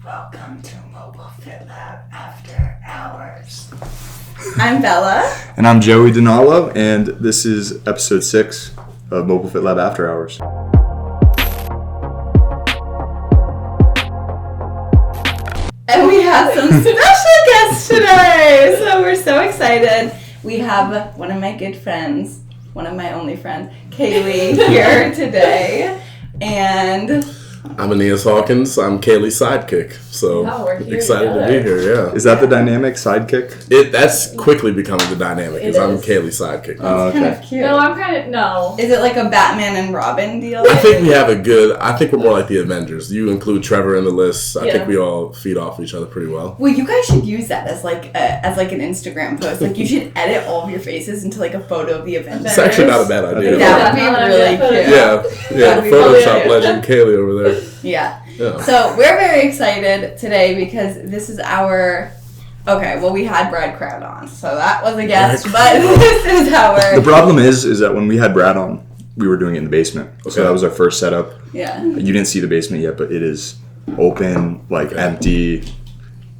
Welcome to Mfl After Hours. I'm Bella. And I'm Joey Donalo, and this is episode 6 of Mfl After Hours. And we have some special guests today. So we're so excited. We have one of my good friends, one of my only friends, Kailey, here today. And I'm Aneas Hawkins. I'm Kailey's sidekick. So we're here excited together. to be here, yeah. Is that the dynamic sidekick? That's quickly becoming the dynamic because I'm Kailey's sidekick. Oh, kind okay. of cute. No, I'm kind of, no. Is it like a Batman and Robin deal? I think we have I think we're more like the Avengers. You include Trevor in the list. I think we all feed off each other pretty well. Well, you guys should use that as like an Instagram post. Like you should edit all of your faces into like a photo of the Avengers. It's actually not a bad idea. That would be really cute. Yeah, That'd be Photoshop really legend Kailey over there. Yeah. Yeah. So we're very excited today because this is our. Okay, well we had Brad Crowd on, so that was a guest, but this is our. The problem is that when we had Brad on, we were doing it in the basement. Okay. So that was our first setup. Yeah. You didn't see the basement yet, but it is open, like empty.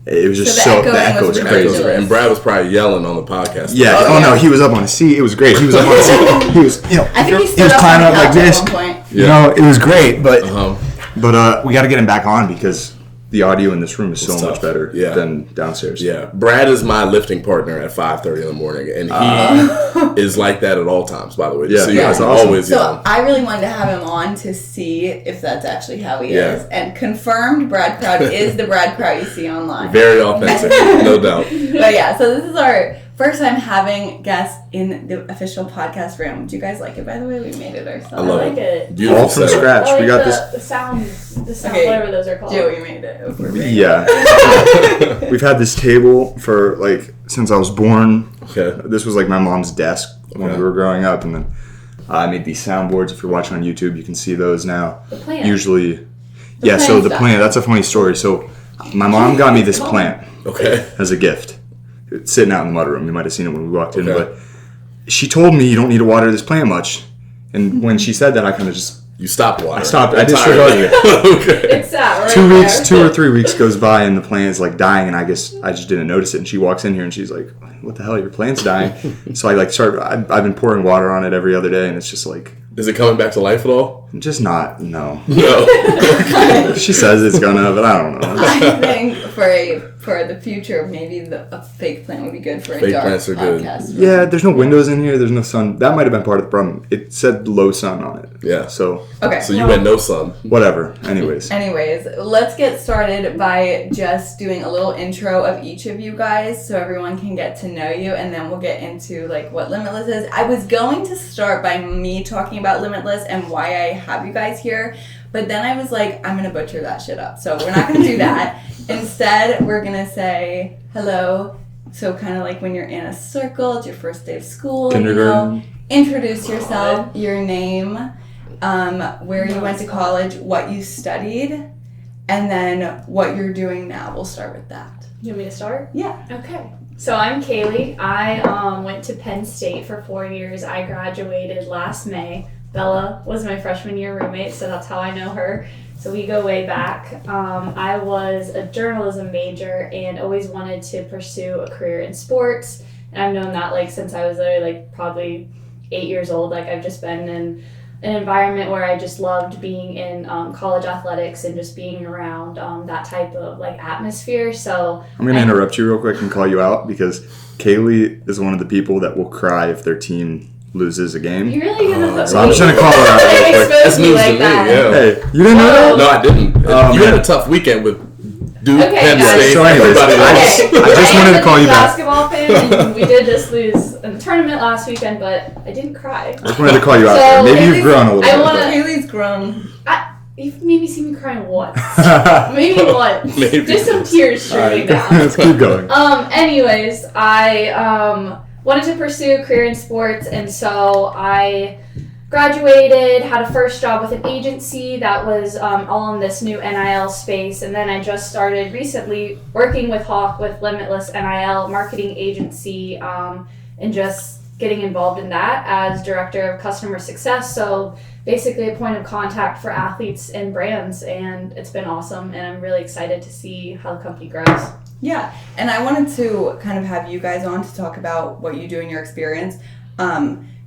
It was just So the the echoing echo was was ridiculous. crazy. And Brad was probably yelling on the podcast. Yeah. Oh, Oh yeah. no, he was up on a seat. It was great. He was up on a seat. He was, I think he he stood was up climbing on up the like couch this. at one point. You know, it was great, but Uh-huh. we got to get him back on because the audio in this room is so It's much tough. better Yeah. than downstairs. Yeah, Brad is my lifting partner at 5:30 in the morning, and he is like that at all times. By the way, Yeah, so that's he's awesome. always So yelling. I really wanted to have him on to see if that's actually how he Yeah. is, and confirmed Brad Crowd is the Brad Crowd you see online. Very authentic, no doubt. But yeah, so this is our first time having guests in the official podcast room. Do you guys like it, by the way? We made it ourselves. I love I like it. Beautiful All from setup. scratch. I like We got the sound, Okay. whatever those are called. Joey made it. If we're being Yeah. We've had this table for since I was born. Okay. This was like my mom's desk when Okay. we were growing up, and then I made these soundboards. If you're watching on YouTube, you can see those now. The plant. Usually, The yeah. So plant the stuff. plant. That's a funny story. So my mom got me this plant Okay. as a gift. It's sitting out in the mudroom. You might have seen it when we walked in, Okay. but she told me you don't need to water this plant much. And when she said that, I kind of just You stopped watering. I stopped. I entirely. disregarded it. Okay. It's that, right 2 weeks, there. 2 or 3 weeks goes by and the plant's like dying, and I guess I just didn't notice it. And she walks in here and she's like, "What the hell? Your plant's dying." So I I've been pouring water on it every other day, and it's just like Is it coming back to life at all? just not. No. No. She says it's gonna, but I don't know. I think for the future, maybe a fake plant would be good for a Fake dark plants are good. podcast. Yeah, there's no windows in here. There's no sun. That might have been part of the problem. It said low sun on it. Yeah. So Okay. So you had no sun. whatever. Anyways. Anyways, let's get started by just doing a little intro of each of you guys so everyone can get to know you, and then we'll get into like what Limitless is. I was going to start by me talking about Limitless and why I have you guys here, but then I was like, I'm going to butcher that shit up. So we're not going to do that. Instead, we're going to say hello. So kind of like when you're in a circle, it's your first day of school, Kindergarten. introduce yourself, your name, where you went to college, what you studied, and then what you're doing now. We'll start with that. You want me to start? Yeah. Okay. So I'm Kailey. I went to Penn State for 4 years. I graduated last May. Bella was my freshman year roommate, so that's how I know her. So we go way back. I was a journalism major and always wanted to pursue a career in sports. And I've known that since I was probably 8 years old. I've just been in an environment where I just loved being in college athletics and just being around that type of atmosphere. So I'm going to interrupt you real quick and call you out because Kailey is one of the people that will cry if their team loses a game. you really gonna put So I'm just going to call her out real quick. expose That's me news to like me, that. yeah. Hey, you didn't know that? No, I didn't. Oh, You had man. a tough weekend with Duke, Okay, Penn guys. State, So anyways, everybody I else. just wanted to am call a you back. basketball fan, and we did just lose in the tournament last weekend, but I didn't cry. I just wanted to call you out So, there. Maybe Haley's- you've grown a little I bit. wanna- Haley's grown. You've maybe seen me crying once. but- Maybe once. Maybe. Just some tears streaming down. Let's keep going. Anyways, I wanted to pursue a career in sports, and so I graduated, had a first job with an agency that was all in this new NIL space, and then I just started recently working with Hawk with Limitless NIL marketing agency, and just getting involved in that as director of customer success. So basically a point of contact for athletes and brands, and it's been awesome, and I'm really excited to see how the company grows. Yeah, and I wanted to kind of have you guys on to talk about what you do in your experience,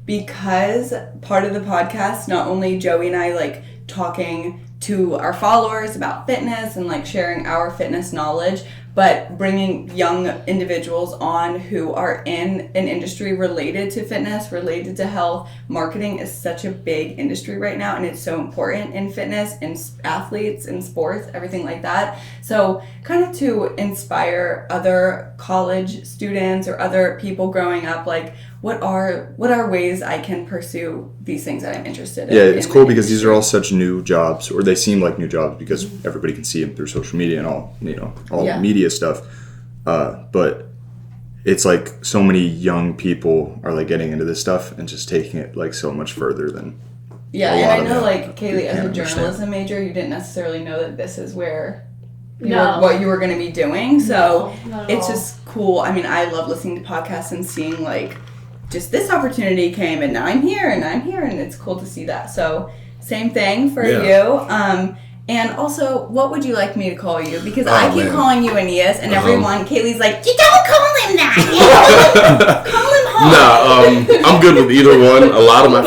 because part of the podcast, not only Joey and I like talking to our followers about fitness and like sharing our fitness knowledge, but bringing young individuals on who are in an industry related to fitness, related to health. Marketing is such a big industry right now, and it's so important in fitness, in athletes, in sports, everything like that. So kind of to inspire other college students or other people growing up, like what are ways I can pursue these things that I'm interested in? Yeah, it's cool because these are all such new jobs, or they seem like new jobs because everybody can see them through social media and all media stuff. But it's like so many young people are like getting into this stuff and just taking it like so much further than. Yeah, and I know like Kailey, as a journalism major, you didn't necessarily know that this is where what you were going to be doing. So it's just cool. I mean, I love listening to podcasts and seeing like just this opportunity came and now I'm here and it's cool to see that. So same thing for you. And also, what would you like me to call you? Because I keep calling you Aneas, and everyone, Kaylee's like, you don't call him that. Call him Hawk. No, I'm good with either one. A lot of my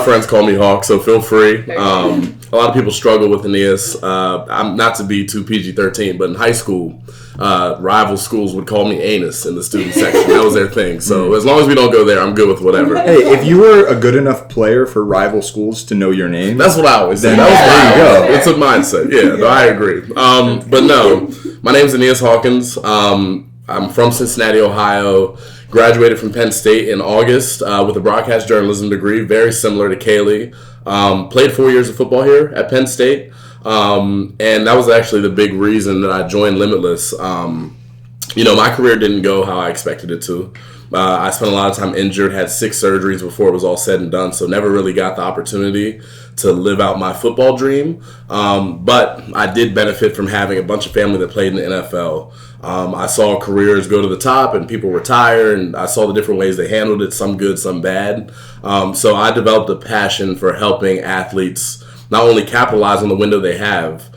friends call me Hawk, so feel free. A lot of people struggle with Aneas. I'm not to be too PG-13, but in high school, rival schools would call me Anus in the student section. That was their thing. So as long as we don't go there, I'm good with whatever. Hey, if you were a good enough player for rival schools to know your name, that's what I always say. It's a mindset. Yeah, no, I agree. But no, my name's Aneas Hawkins. I'm from Cincinnati, Ohio. Graduated from Penn State in August with a broadcast journalism degree, very similar to Kailey. Played 4 years of football here at Penn State. And that was actually the big reason that I joined Limitless. My career didn't go how I expected it to. I spent a lot of time injured, had 6 surgeries before it was all said and done, so never really got the opportunity to live out my football dream. But I did benefit from having a bunch of family that played in the NFL. I saw careers go to the top and people retire, and I saw the different ways they handled it, some good, some bad. So I developed a passion for helping athletes not only capitalize on the window they have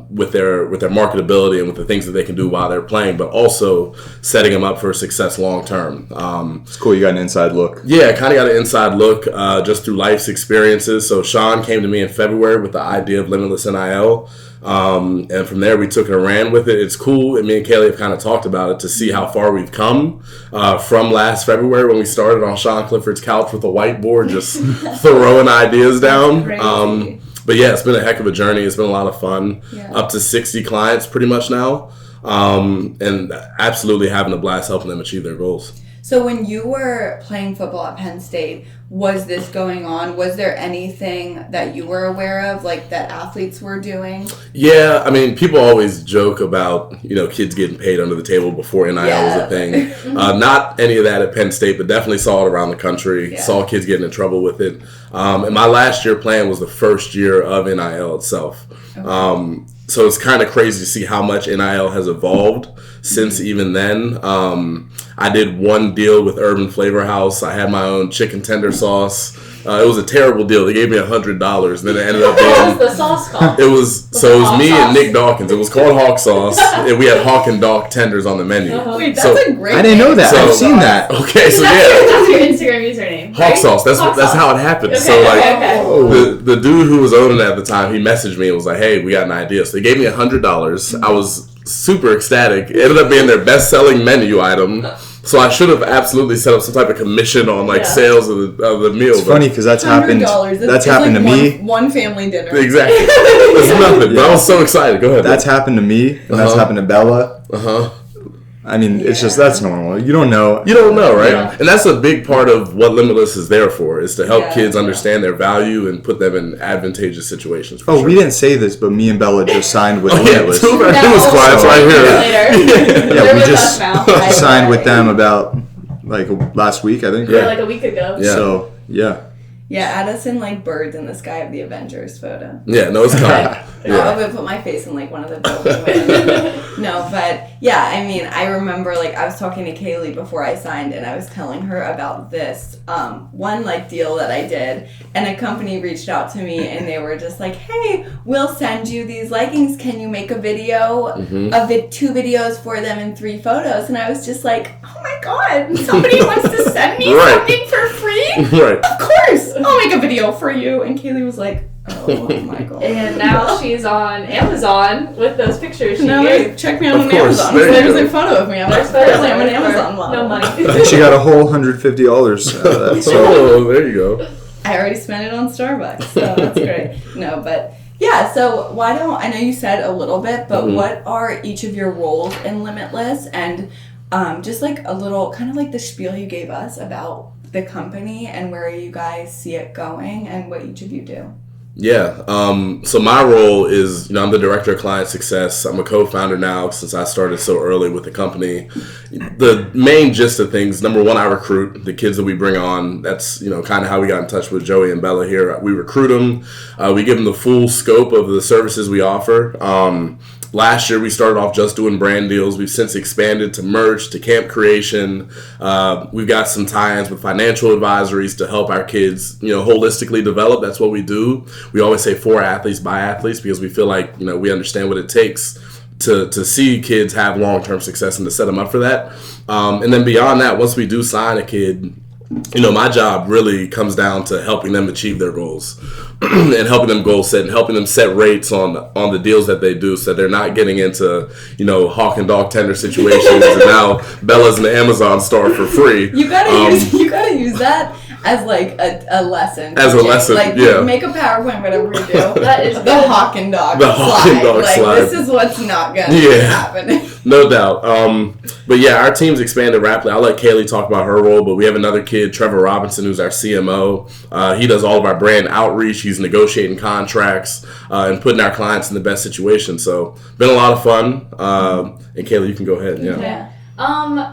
with their marketability and with the things that they can do while they're playing, but also setting them up for success long term. It's cool. You got an inside look. Yeah, I kind of got an inside look just through life's experiences. So Sean came to me in February with the idea of Limitless NIL. And from there, we took it and ran with it. It's cool, and me and Kailey have kind of talked about it to see how far we've come from last February when we started on Sean Clifford's couch with a whiteboard, just throwing ideas down. But yeah, it's been a heck of a journey. It's been a lot of fun. Up to 60 clients pretty much now, and absolutely having a blast helping them achieve their goals. So when you were playing football at Penn State, was this going on? Was there anything that you were aware of, like that athletes were doing? Yeah, I mean, people always joke about, kids getting paid under the table before NIL was a thing. Not any of that at Penn State, but definitely saw it around the country. Saw kids getting in trouble with it. And my last year playing was the first year of NIL itself. Okay. So it's kind of crazy to see how much NIL has evolved since even then. I did one deal with Urban Flavor House. I had my own chicken tender sauce. It was a terrible deal. They gave me $100, and then it ended up being... What was the sauce called? It was me and Nick Dawkins. It was called Hawk Sauce, and we had Hawk and Dawk tenders on the menu. Wait, that's a great I didn't know that. So, I've seen that. Okay, so That's your Instagram username. Hawk Sauce. That's how it happened. Okay, so the dude who was owning it at the time, he messaged me and was like, "Hey, we got an idea." So they gave me $100. I was super ecstatic. It ended up being their best-selling menu item. So I should have absolutely set up some type of commission on sales of the meal. It's funny because that's happened. That's happened like to me. One family dinner. Exactly. It's nothing. But I was so excited. Go ahead. That's happened to me, and that's happened to Bella. I mean, it's just, that's normal. You don't know. You don't know, right? Yeah. And that's a big part of what Limitless is there for, is to help kids understand their value and put them in advantageous situations. For sure. We didn't say this, but me and Bella just signed with Limitless. Two of our Limitless clients right here. Yeah, we just signed with them about, last week, I think. Yeah, like a week ago. Yeah. So, yeah. Yeah, add us in like birds in the sky of the Avengers photo. Yeah, no, it's coming. I'm gonna put my face in like one of the buildings. No, but yeah, I mean, I remember like I was talking to Kailey before I signed, and I was telling her about this one like deal that I did, and a company reached out to me, and they were just like, "Hey, we'll send you these leggings. Can you make a video of it, 2 videos for them and 3 photos?" And I was just like, "Oh my god, somebody wants to send me something for free? Right. Of course, I'll make a video for you." And Kailey was like, "Oh my god." And now she's on Amazon with those pictures she No, gave. check me out Of on course, Amazon. there you There's go. a photo of me. I'm There's like, photos I'm an of her Amazon for model. no money. And she got a whole $150 out of that. So Oh, there you go. I already spent it on Starbucks, so that's great. No, but yeah, so why don't, I know you said a little bit, but what are each of your roles in Limitless? And just like a little, kind of like the spiel you gave us about the company and where you guys see it going and what each of you do. Yeah. So my role is, I'm the director of client success. I'm a co-founder now since I started so early with the company. The main gist of things, number one, I recruit the kids that we bring on. That's, kind of how we got in touch with Joey and Bella here. We recruit them. We give them the full scope of the services we offer. Last year, we started off just doing brand deals. We've since expanded to merch, to camp creation. We've got some tie-ins with financial advisories to help our kids, holistically develop. That's what we do. We always say for athletes, by athletes, because we feel like, we understand what it takes to see kids have long-term success and to set them up for that. And then beyond that, once we do sign a kid, my job really comes down to helping them achieve their goals and helping them goal set and helping them set rates on the deals that they do, so they're not getting into, hawk and dog tender situations and now Bella's an Amazon store for free. You gotta use that as like a lesson. As a lesson, like, yeah. Make a PowerPoint, whatever you do. That is the hawk and dog The hawk and dog like, slide. This is what's not gonna happen. No doubt. But yeah, our team's expanded rapidly. I'll let Kailey talk about her role, but we have another kid, Trevor Robinson, who's our CMO. He does all of our brand outreach. He's negotiating contracts and putting our clients in the best situation. So been a lot of fun. And Kailey, you can go ahead. Yeah.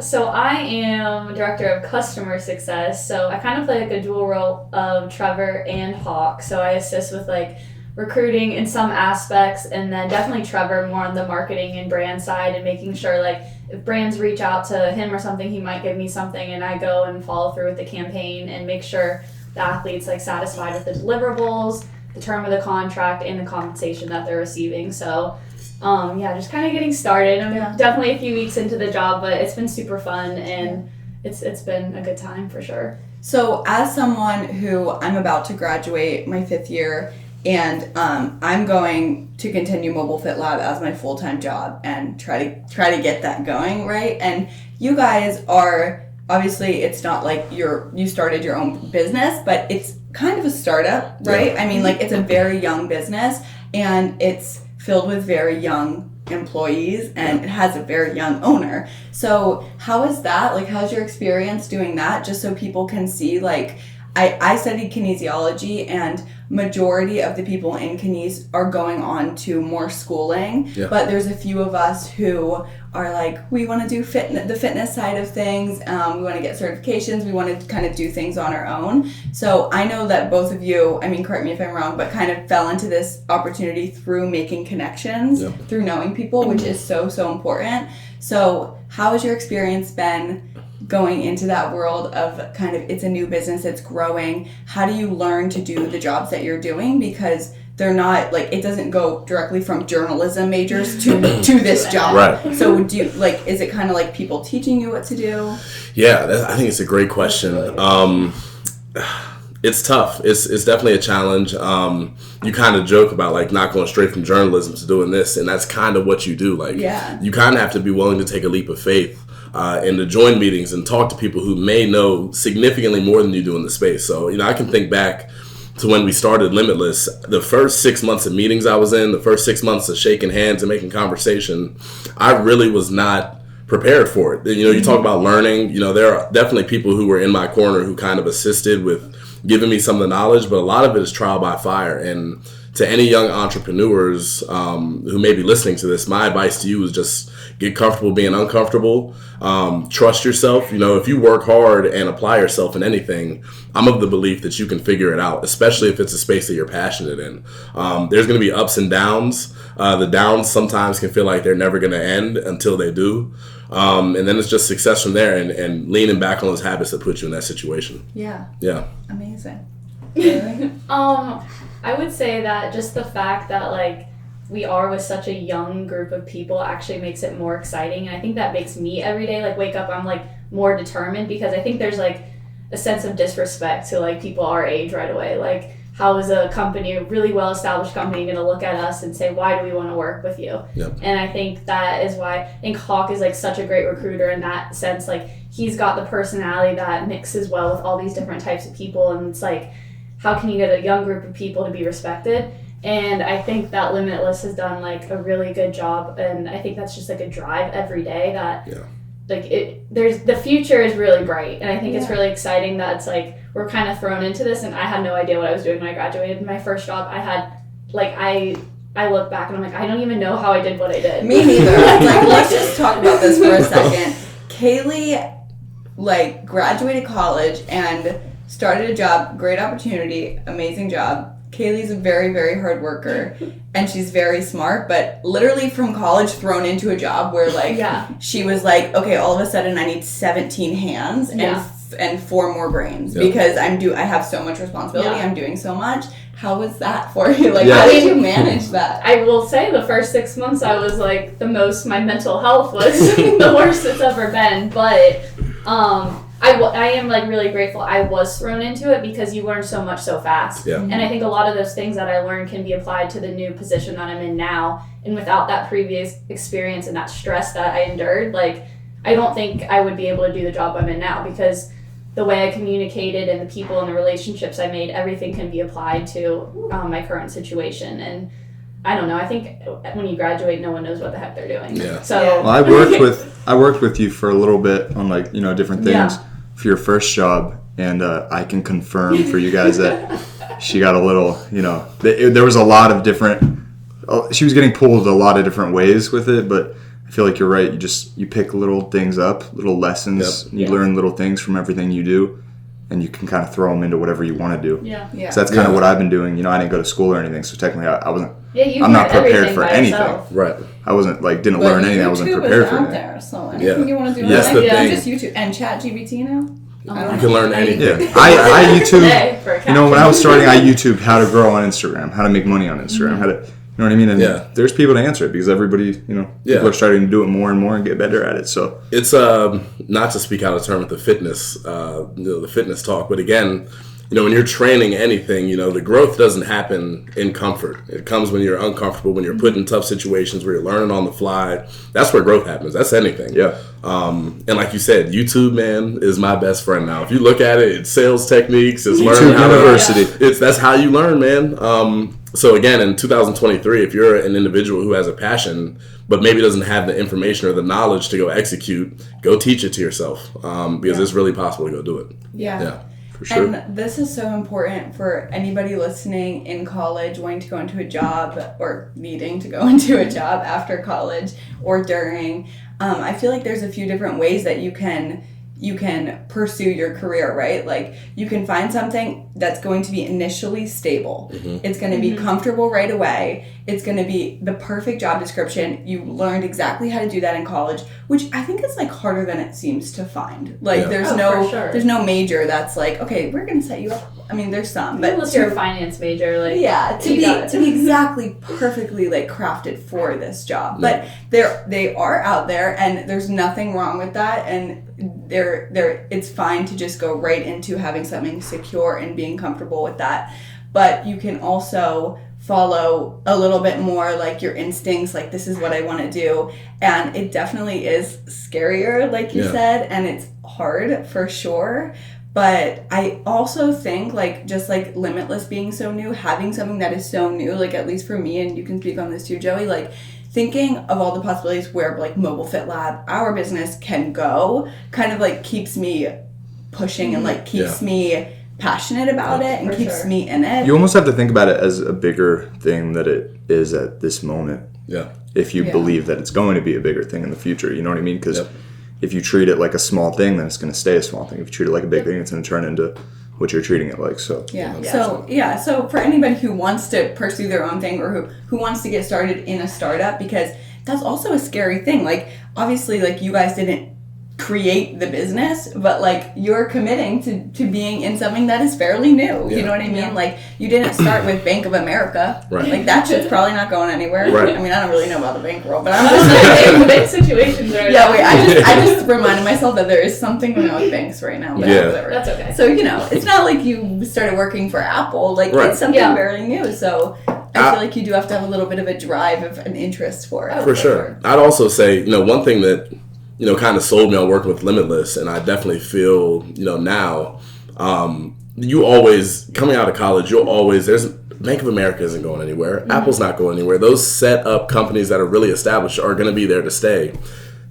So I am director of customer success. So I kind of play like a dual role of Trevor and Hawk. So I assist with like recruiting in some aspects, and then definitely Trevor more on the marketing and brand side and making sure like if brands reach out to him or something, he might give me something and I go and follow through with the campaign and make sure the athlete's like satisfied with the deliverables, the term of the contract, and the compensation that they're receiving. So just kind of getting started. I'm definitely a few weeks into the job, but it's been super fun and it's been a good time for sure. So as someone who I'm about to graduate my 5th year, and I'm going to continue Mobile Fit Lab as my full-time job and try to get that going, right? And you guys are, obviously it's not like you started your own business, but it's kind of a startup, right? I mean, like it's a very young business and it's filled with very young employees and it has a very young owner. So how is that? Like, how's your experience doing that? Just so people can see, like, I studied kinesiology, and majority of the people in kines are going on to more schooling, but there's a few of us who are like, we want to do the fitness side of things, we want to get certifications, we want to kind of do things on our own. So I know that both of you, I mean, correct me if I'm wrong, but kind of fell into this opportunity through making connections, through knowing people, which is so important. So how has your experience been going into that world of kind of, it's a new business, it's growing? How do you learn to do the jobs that you're doing? Because they're not, like, it doesn't go directly from journalism majors to this job. Right. So do you, like, is it kind of like people teaching you what to do? Yeah, I think it's a great question. It's tough. It's definitely a challenge. You kind of joke about like not going straight from journalism to doing this, and that's kind of what you do. Like, you kind of have to be willing to take a leap of faith and to join meetings and talk to people who may know significantly more than you do in the space. So, I can think back to when we started Limitless. The first 6 months of meetings I was in, the first 6 months of shaking hands and making conversation, I really was not prepared for it. You talk about learning. There are definitely people who were in my corner who kind of assisted with giving me some of the knowledge, but a lot of it is trial by fire. And to any young entrepreneurs who may be listening to this, my advice to you is just get comfortable being uncomfortable. Trust yourself. If you work hard and apply yourself in anything, I'm of the belief that you can figure it out, especially if it's a space that you're passionate in. There's going to be ups and downs. The downs sometimes can feel like they're never going to end until they do. And then it's just success from there and leaning back on those habits that put you in that situation. Yeah. Yeah. Amazing. I would say that just the fact that like we are with such a young group of people actually makes it more exciting, and I think that makes me every day like wake up, I'm like more determined, because I think there's like a sense of disrespect to like people our age right away. Like, how is a company, a really well established company, going to look at us and say, why do we want to work with you? Yep. And I think that is why I think Hawk is like such a great recruiter in that sense. Like, he's got the personality that mixes well with all these different types of people, and it's like, how can you get a young group of people to be respected? And I think that Limitless has done like a really good job, and I think that's just like a drive every day that like there's the future is really bright, and I think it's really exciting that it's like we're kind of thrown into this, and I had no idea what I was doing when I graduated. My first job, I had like I look back and I'm like, I don't even know how I did what I did. Me neither. Like, let's just talk about this for a second. Kailey like graduated college and started a job, great opportunity, amazing job. Kailey's a very, very hard worker, and she's very smart, but literally from college thrown into a job where like she was like, okay, all of a sudden I need 17 hands and 4 more brains because I have so much responsibility. I'm doing so much. How was that for you? Like, how did you manage that? I will say the first 6 months I was like my mental health was the worst it's ever been, but I am like really grateful I was thrown into it, because you learn so much so fast. Yeah. And I think a lot of those things that I learned can be applied to the new position that I'm in now. And without that previous experience and that stress that I endured, like, I don't think I would be able to do the job I'm in now, because the way I communicated and the people and the relationships I made, everything can be applied to my current situation. And I don't know. I think when you graduate, no one knows what the heck they're doing. Yeah. So well, I worked with you for a little bit on like different things for your first job, and I can confirm for you guys that she got a little there was a lot of different. She was getting pulled a lot of different ways with it, but I feel like you're right. You pick little things up, little lessons. Yep. You learn little things from everything you do, and you can kind of throw them into whatever you want to do. Yeah. So that's kind of what I've been doing. I didn't go to school or anything, so technically I wasn't. I'm not prepared for anything. Right. I wasn't didn't learn anything. I wasn't prepared for anything. There, so anything you want to do, just YouTube and ChatGPT now. You can learn anything. Yeah. I YouTube. When I was starting, I YouTubed how to grow on Instagram, how to make money on Instagram, how to. You know what I mean? And there's people to answer it, because everybody, people are starting to do it more and more and get better at it. So it's not to speak out of turn with the fitness, the fitness talk, but again, when you're training anything, the growth doesn't happen in comfort. It comes when you're uncomfortable, when you're put in tough situations, where you're learning on the fly. That's where growth happens. That's anything. Yeah. And like you said, YouTube, man, is my best friend now. If you look at it, it's sales techniques, it's learning how university. That's how you learn, man. So again, in 2023, if you're an individual who has a passion, but maybe doesn't have the information or the knowledge to go execute, go teach it to yourself, because it's really possible to go do it. Yeah. For sure. And this is so important for anybody listening in college, wanting to go into a job or needing to go into a job after college or during. I feel like there's a few different ways that you can pursue your career, right? Like, you can find something that's going to be initially stable. Mm-hmm. It's going to be comfortable right away. It's going to be the perfect job description. You learned exactly how to do that in college, which I think is like harder than it seems to find. Like, there's no major that's like, okay, we're going to set you up. I mean, there's some, but unless you're a finance major, like to be exactly perfectly like crafted for this job. But they are out there, and there's nothing wrong with that, and it's fine to just go right into having something secure and being comfortable with that. But you can also follow a little bit more like your instincts, like, this is what I want to do. And it definitely is scarier, like you said, and it's hard for sure. But I also think, like, just like Limitless being so new, having something that is so new, like, at least for me, and you can speak on this too, Joey, like, thinking of all the possibilities where, like, Mobile Fit Lab, our business, can go, kind of like keeps me pushing and like keeps me passionate about it and For keeps sure. me in it. You almost have to think about it as a bigger thing that it is at this moment. Yeah. If you Yeah. believe that it's going to be a bigger thing in the future, you know what I mean? Because Yep. if you treat it like a small thing, then it's going to stay a small thing. If you treat it like a big thing, it's going to turn into what you're treating it like. So So for anybody who wants to pursue their own thing or who wants to get started in a startup, because that's also a scary thing. Like, obviously, like, you guys didn't create the business, but like, you're committing to being in something that is fairly new. You Yeah. know what I mean? Like, you didn't start with Bank of America. Right. Like, that shit's probably not going anywhere. Right. I mean, I don't really know about the bank world, but I'm just saying. Big situations right Yeah, now. wait, I just reminded myself that there is something going on with banks right now. But Yeah. whatever. That's okay. So, you know, it's not like you started working for Apple. Like, Right. it's something Yeah. fairly new. So, I feel like you do have to have a little bit of a drive of an interest for it. For sure. I'd also say, one thing that, kind of sold me on working with Limitless, and I definitely feel, now, you always, coming out of college, there's Bank of America isn't going anywhere. Mm-hmm. Apple's not going anywhere. Those set up companies that are really established are going to be there to stay.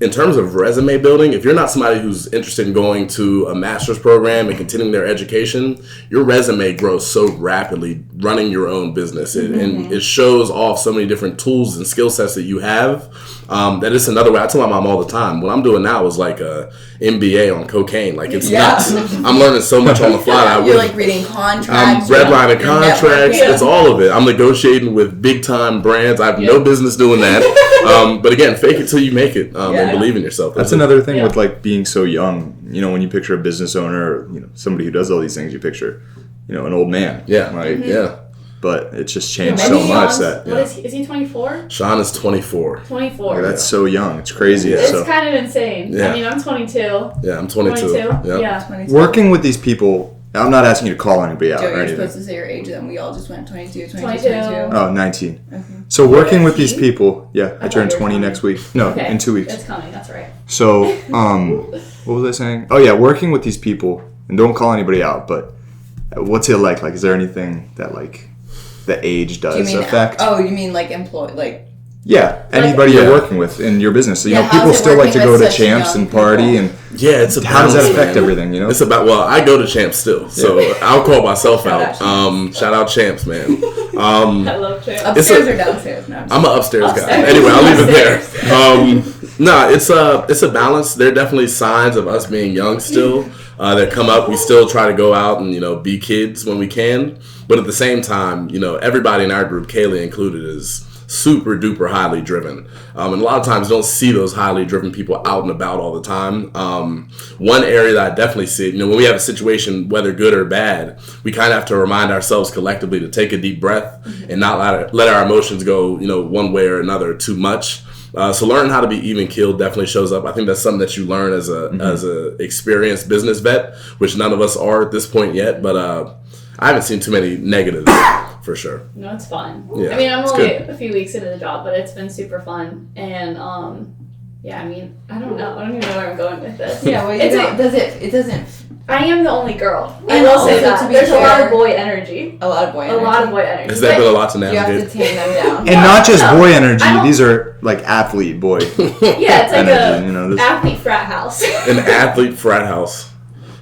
In terms of resume building, if you're not somebody who's interested in going to a master's program and continuing their education, your resume grows so rapidly running your own business. And it shows off so many different tools and skill sets that you have. That it's another way. I tell my mom all the time, what I'm doing now is like a MBA on cocaine. Like, it's nuts. I'm learning so much on the fly. You're like reading contracts. I'm redlining you're contracts. networking. It's all of it. I'm negotiating with big time brands. I have no business doing that. But again, fake it till you make it, and believe in yourself. that's another thing with like being so young. When you picture a business owner or somebody who does all these things, you picture an old man. Yeah. Like, Yeah. But it's just changed Maybe so much Sean's- that What is he 24? Sean is 24. 24. like, that's so young. It's crazy. It's So kind of insane. Yeah. I mean, I'm 22. Yeah, I'm 22. Yeah. 22. working with these people, I'm not asking you to call anybody out Joe, or you're anything. supposed to say your age, then we all just went 22, 22, 22. 22. Oh, 19. Okay. So working with these 19? people, yeah, I thought turn you were 20 coming. next week. No, Okay. in 2 weeks. It's coming. That's right. So, what was I saying? Oh yeah, working with these people, and don't call anybody out, but what's it like? Like, is there anything that like the age Do you does mean, affect? oh, you mean like employee, like, Yeah, anybody Yeah. you're working with in your business. So, Yeah, how's people it still like working to go with to such champs young and party, people? and Yeah, it's a how does that balance, affect man. everything? It's about, I go to champs still, so I'll call myself out. Shout Shout out champs, man. I love champs. upstairs or downstairs? No, I'm an upstairs guy. Upstairs. Anyway, I'll leave it there. Upstairs. It's a balance. There are definitely signs of us being young still that come up. We still try to go out and be kids when we can, but at the same time, everybody in our group, Kailey included, is super duper highly driven, and a lot of times don't see those highly driven people out and about all the time. One area that I definitely see, when we have a situation, whether good or bad, we kind of have to remind ourselves collectively to take a deep breath and not let our emotions go one way or another too much. So learning how to be even keeled definitely shows up. I think that's something that you learn as a experienced business vet, which none of us are at this point yet, but I haven't seen too many negatives for sure. No, it's fun. Yeah, I mean, I'm it's only good. a few weeks into the job, but it's been super fun. And yeah, I mean, I don't know. I don't even know where I'm going with this. yeah, well, It's it doesn't, I am the only girl. I And will say also, that. to be There's a lot fair- of boy energy. a lot of boy A energy. lot of boy energy. Has that been a lot to You have to navigate? tame them down. and not just No, boy energy. I don't- These are like athlete boy Yeah, it's like energy. a This, athlete frat house. An athlete frat house.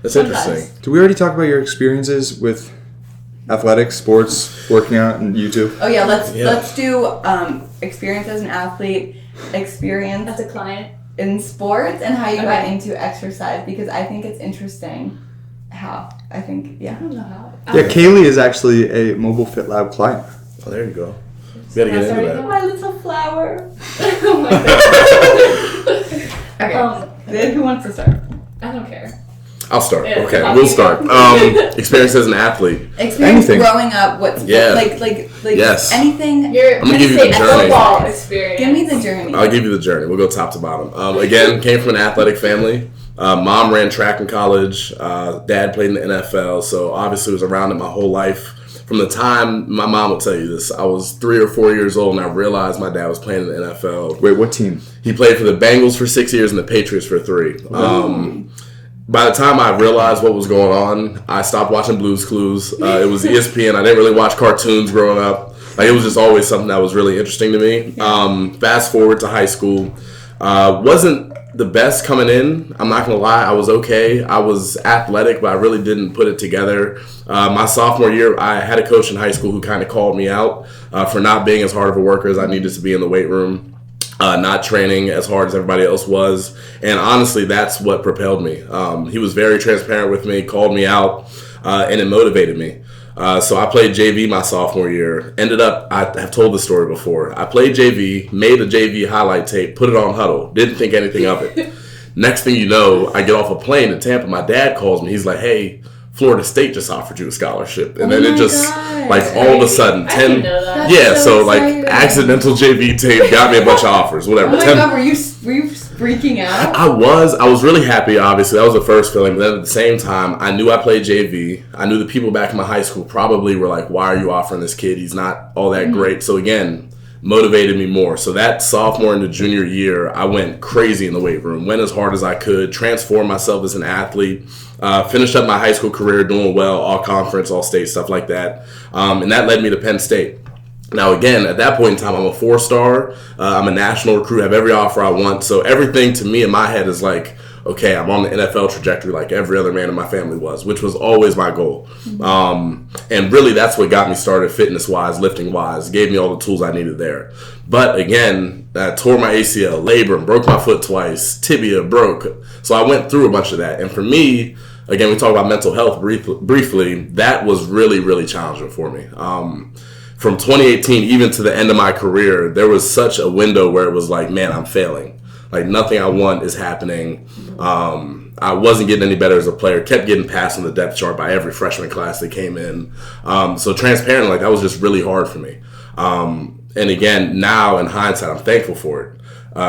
That's Sometimes. interesting. did we already talk about your experiences with athletics, sports, working out, and YouTube? Oh yeah, Yeah. let's do experience as an athlete, experience That's a client. in sports, and how you got Okay. into exercise, because I think it's interesting how I think I don't know how. Yeah, Kailey is actually a Mobile Fit Lab client. Oh, there you go. You gotta get into that. My little flower. Oh my Okay, God. then who wants to start? I don't care. I'll start. Yeah, Okay, I'll we'll keep start. going. Experience as an athlete. Experience Anything. growing up. What's Yeah. like Yes. anything. You're I'm gonna give you the Penn State journey. football experience. Give me the journey. I'll give you the journey. We'll go top to bottom. Again, came from an athletic family. Mom ran track in college. Dad played in the NFL, so obviously was around it my whole life. From the time, my mom will tell you this, I was 3 or 4 years old and I realized my dad was playing in the NFL. Wait, what team? He played for the Bengals for 6 years and the Patriots for 3. By the time I realized what was going on, I stopped watching Blue's Clues. It was ESPN. I didn't really watch cartoons growing up. Like, it was just always something that was really interesting to me. Fast forward to high school. Wasn't the best coming in. I'm not going to lie. I was okay. I was athletic, but I really didn't put it together. My sophomore year, I had a coach in high school who kind of called me out for not being as hard of a worker as I needed to be in the weight room. Not training as hard as everybody else was. And honestly, that's what propelled me. He was very transparent with me, called me out, and it motivated me. So I played JV my sophomore year. Ended up, I have told the story before. I played JV, made a JV highlight tape, put it on Huddle. Didn't think anything of it. Next thing you know, I get off a plane in Tampa. My dad calls me. He's like, hey, Florida State just offered you a scholarship. And then it just, like, all of a sudden, I didn't know that. Yeah, so like, exciting. accidental JV tape got me a bunch of offers, whatever. Oh my God, were you freaking out? I was really happy, obviously. That was the first feeling. But then at the same time, I knew I played JV. I knew the people back in my high school probably were like, why are you offering this kid? He's not all that great. So again, motivated me more. So that sophomore into junior year, I went crazy in the weight room, went as hard as I could, transformed myself as an athlete, finished up my high school career doing well, all conference, all state, stuff like that. And that led me to Penn State. Now, again, at that point in time, I'm a 4-star. I'm a national recruit, have every offer I want. So everything to me in my head is like, okay, I'm on the NFL trajectory like every other man in my family was, which was always my goal. And really, that's what got me started fitness-wise, lifting-wise, gave me all the tools I needed there. But again, I tore my ACL, labrum, broke my foot twice, tibia broke. So I went through a bunch of that. And for me, again, we talk about mental health briefly, that was really, really challenging for me. From 2018 even to the end of my career, there was such a window where it was like, man, I'm failing. Like, nothing I want is happening. I wasn't getting any better as a player. Kept getting passed on the depth chart by every freshman class that came in. So transparently, like, that was just really hard for me. And again, now in hindsight, I'm thankful for it.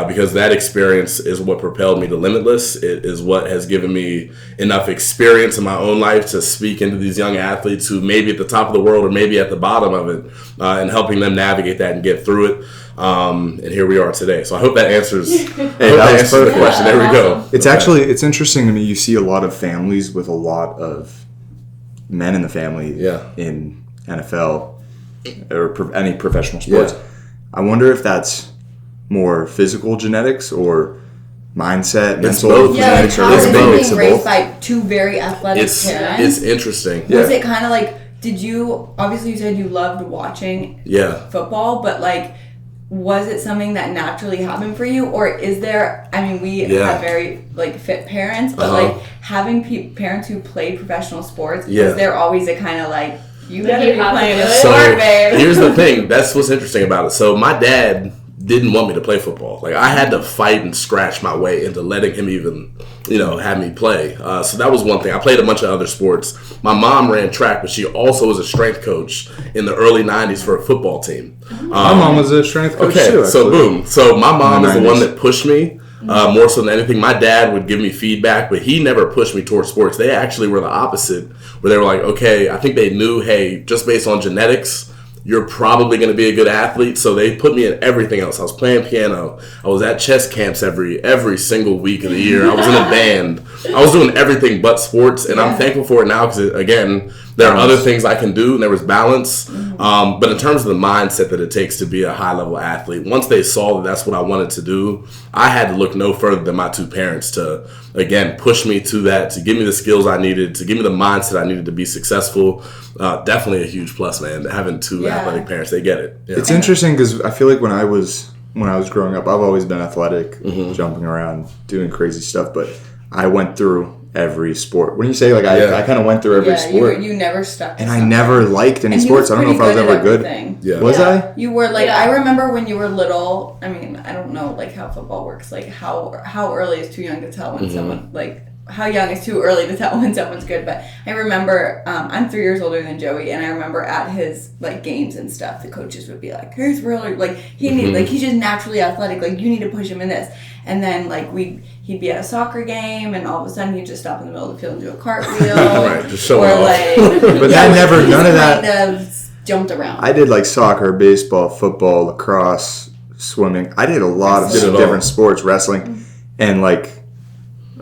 Because that experience is what propelled me to Limitless. It is what has given me enough experience in my own life to speak into these young athletes who may be at the top of the world or maybe at the bottom of it, and helping them navigate that and get through it. And here we are today. So I hope that answers, the question. There we go. It's interesting to me. You see a lot of families with a lot of men in the family in NFL or any professional sports. Yeah. I wonder if that's more physical genetics or mindset, It's mental both. genetics, Yeah, or like is how it are mix being of raised both? by two very athletic parents? It's interesting. Was it kind of like, did you, obviously you said you loved watching football, but like, was it something that naturally happened for you? Or is there, I mean, we have very like fit parents, but like having parents who played professional sports, is there always a kind of like, you better be playing a sport, babe? Here's the thing. That's what's interesting about it. So my dad didn't want me to play football. Like, I had to fight and scratch my way into letting him even, have me play. So that was one thing. I played a bunch of other sports. My mom ran track, but she also was a strength coach in the early 90s for a football team. My mom was a strength coach too. Okay, so actually. boom. So my mom is the one that pushed me more so than anything. My dad would give me feedback, but he never pushed me towards sports. They actually were the opposite, where they were like, okay, I think they knew, hey, just based on genetics, you're probably going to be a good athlete. So they put me in everything else. I was playing piano. I was at chess camps every single week of the year. I was in a band. I was doing everything but sports, and I'm thankful for it now because, again, there are other things I can do, and there was balance. But in terms of the mindset that it takes to be a high-level athlete, once they saw that that's what I wanted to do, I had to look no further than my two parents to, again, push me to that, to give me the skills I needed, to give me the mindset I needed to be successful. Definitely a huge plus, man, having two athletic parents. They get it. Yeah. It's interesting because I feel like when I was growing up, I've always been athletic, jumping around, doing crazy stuff, but I went through every sport. When you say like I kind of went through every sport, you never stuck to and something. I never liked any sports. I don't know if I was ever good. Yeah. Was I? You were like, I remember when you were little. I mean, I don't know like how football works. Like how early is too young to tell when someone like. How young is too early to tell when someone's good, but I remember I'm 3 years older than Joey, and I remember at his like games and stuff, the coaches would be like, "He's really like he's just naturally athletic. Like you need to push him in this." And then like he'd be at a soccer game, and all of a sudden he'd just stop in the middle of the field and do a cartwheel, Right, just show off. like. But none of that. Kind of jumped around. I did like soccer, baseball, football, lacrosse, swimming. I did a lot of different sports, wrestling, and like.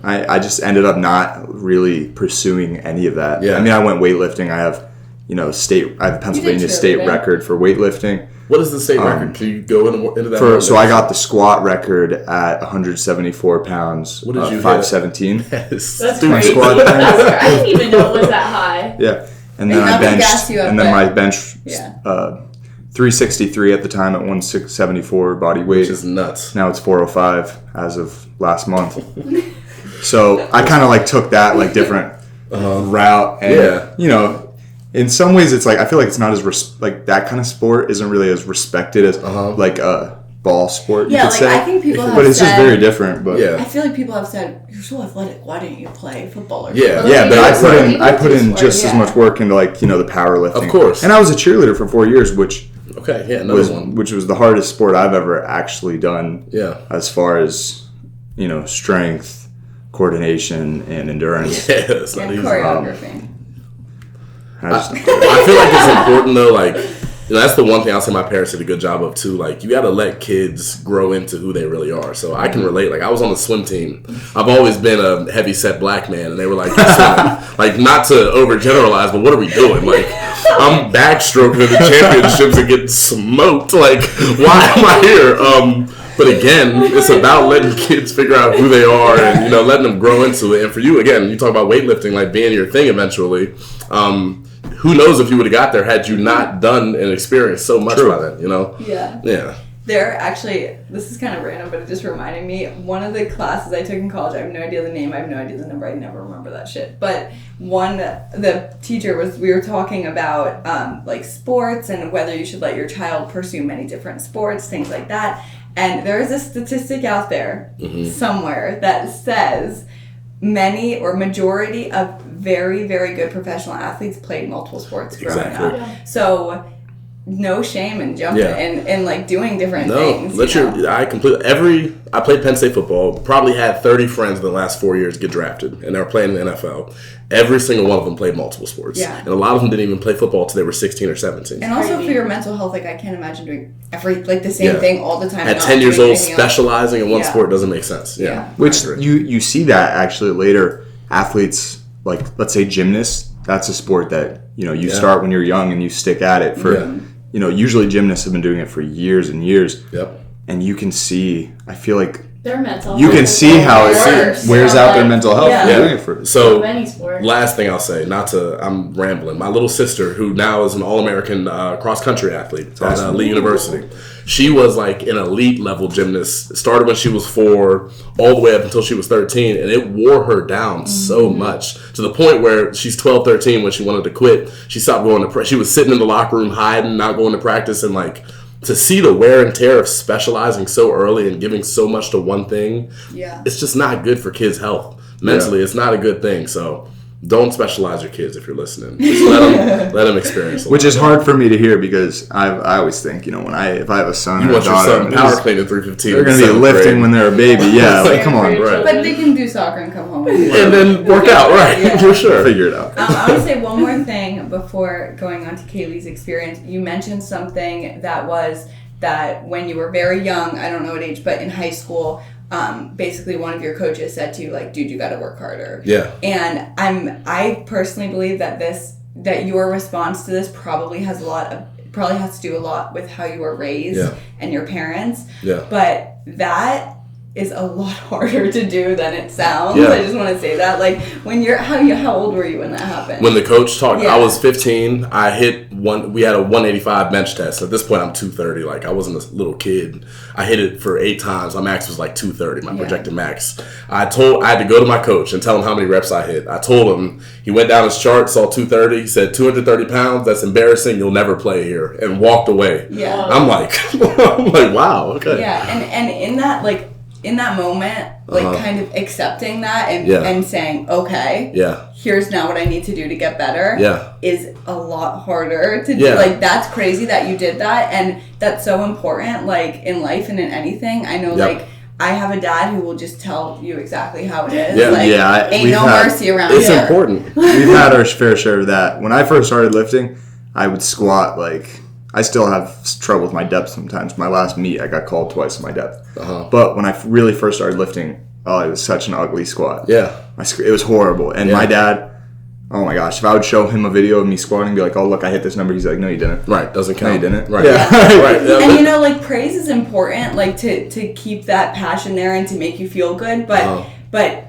I just ended up not really pursuing any of that. Yeah. I mean, I went weightlifting. I have, I have a Pennsylvania state record for weightlifting. What is the state record? Can you go into that? So I got the squat record at 174 pounds. What did you 517. Yes. That's Student crazy. squat I didn't even know it was that high. Yeah. And then And I nothing benched, gassed you up, and then but- my bench, Yeah. 363 at the time at 174 body weight. Which is nuts. Now it's 405 as of last month. So I kind of like took that like different route, and you know, in some ways it's like I feel like it's not as like that kind of sport isn't really as respected as like a ball sport. Yeah, you could like say. I think people have But it's said, just very different. But Yeah. I feel like people have said, "You're so athletic. Why didn't you play football?" Or Yeah. something?" yeah, but Like, I put in sport, just as yeah. much work into like you know the powerlifting. Of course. And I was a cheerleader for 4 years, which Okay, yeah, another one. which was the hardest sport I've ever actually done. Yeah. As far as you know, strength, coordination, and endurance. Yeah, it's not And easy. choreography. I feel like it's important though, like, you know, that's the one thing I'll say my parents did a good job of too. Like, you gotta let kids grow into who they really are. So I can relate. Like, I was on the swim team. I've always been a heavy set black man, and they were like, "You're swimming." Like, not to overgeneralize, but what are we doing? Like, I'm backstroking at the championships and getting smoked. Like, why am I here? But again, it's about letting kids figure out who they are and, you know, letting them grow into it. And for you, again, you talk about weightlifting, like being your thing eventually. Who knows if you would have got there had you not done and experienced so much by then, you know? Yeah. Yeah. There actually, this is kind of random, but it just reminded me, one of the classes I took in college, I have no idea the name, I have no idea the number, I never remember that shit. But the teacher we were talking about like sports and whether you should let your child pursue many different sports, things like that. And there is a statistic out there somewhere that says many or majority of very, very good professional athletes played multiple sports growing Exactly. up. So no shame in jumping and like doing different things. I played Penn State football, probably had 30 friends in the last 4 years get drafted, and they were playing in the NFL. Every single one of them played multiple sports. Yeah. And a lot of them didn't even play football until they were 16 or 17. And also for your mental health, like I can't imagine doing the same thing all the time. At not 10 years doing old, anything else. specializing in one Yeah. sport doesn't make sense. Yeah. Yeah. Which you see that actually later. Athletes, like let's say gymnasts, that's a sport that you start when you're young and you stick at it for usually gymnasts have been doing it for years and years. Yep. And you can see, I feel like Their mental you health can is see how it worse. wears Yeah, out like, their mental health. Yeah. for doing it for So, many sports. last thing I'll say, I'm rambling. My little sister, who now is an All-American cross-country athlete at Lee University, she was like an elite level gymnast. Started when she was 4, all the way up until she was 13, and it wore her down so much to the point where she's 12, 13 when she wanted to quit. She stopped going to. She was sitting in the locker room hiding, not going to practice, and like. To see the wear and tear of specializing so early and giving so much to one thing, it's just not good for kids' health. Mentally, it's not a good thing. So don't specialize your kids if you're listening. Just let them experience it. Which is hard for me to hear because I always think, if I have a son You or a want your daughter, son power clean at 3:15. they're going to be lifting when they're a baby. Yeah, like come on, Right. But they can do soccer and come home. and then work out, right? Yeah. For sure. figure it out. I want to say one more thing before going on to Kailey's experience. You mentioned something that was that when you were very young, I don't know what age, but in high school, basically one of your coaches said to you, like, dude, you got to work harder. Yeah. And I personally believe that your response to this probably has to do a lot with how you were raised and your parents. Yeah. But that is a lot harder to do than it sounds. Yeah. I just want to say that. Like, when how old were you when that happened? When the coach talked, Yeah. I was 15. I hit we had a 185 bench test. At this point, I'm 230. Like, I wasn't a little kid. I hit it for 8 times. My max was like 230, my projected max. I had to go to my coach and tell him how many reps I hit. I told him, he went down his chart, saw 230. He said, 230 pounds, that's embarrassing. You'll never play here. And walked away. Yeah. I'm like, wow, okay. Yeah, and in that moment, kind of accepting that and saying, okay, here's now what I need to do to get better is a lot harder to do. Like, that's crazy that you did that, and that's so important, like, in life and in anything. I know, like, I have a dad who will just tell you exactly how it is. Yeah. Like, ain't no mercy around It's here. important. We've had our fair share of that. When I first started lifting, I would squat like... I still have trouble with my depth sometimes. My last meet, I got called twice in my depth. But when I really first started lifting, it was such an ugly squat. Yeah. It was horrible. And my dad, oh my gosh, if I would show him a video of me squatting and be like, oh, look, I hit this number, he's like, no, you didn't. Right, doesn't count. No, you didn't. Right. Yeah. Right. And like praise is important, like to keep that passion there and to make you feel good, but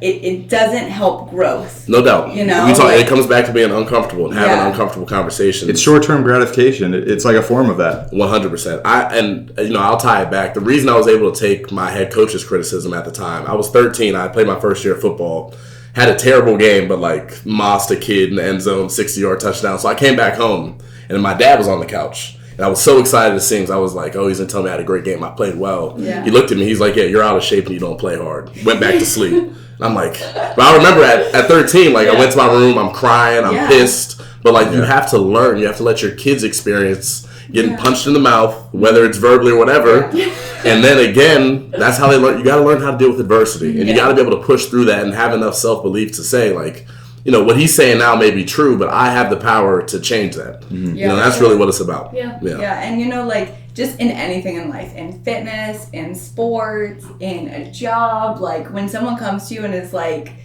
it doesn't help growth. No doubt. You know, it comes back to being uncomfortable and having uncomfortable conversations. It's short-term gratification. It's like a form of that. 100%. I'll tie it back. The reason I was able to take my head coach's criticism at the time, I was 13. I played my first year of football. Had a terrible game, but like mossed a kid in the end zone, 60-yard touchdown. So I came back home, and my dad was on the couch. And I was so excited to see him. I was like, oh, he's going to tell me I had a great game. I played well. Yeah. He looked at me. He's like, yeah, you're out of shape and you don't play hard. Went back to sleep. And I'm like, but I remember at 13, like I went to my room. I'm crying. I'm pissed. But like you have to learn. You have to let your kids experience getting punched in the mouth, whether it's verbally or whatever. And then again, that's how they learn. You got to learn how to deal with adversity. And you got to be able to push through that and have enough self-belief to say like, what he's saying now may be true, but I have the power to change that. Mm-hmm. That's really what it's about. Yeah. And like just in anything in life, in fitness, in sports, in a job, like when someone comes to you and is like,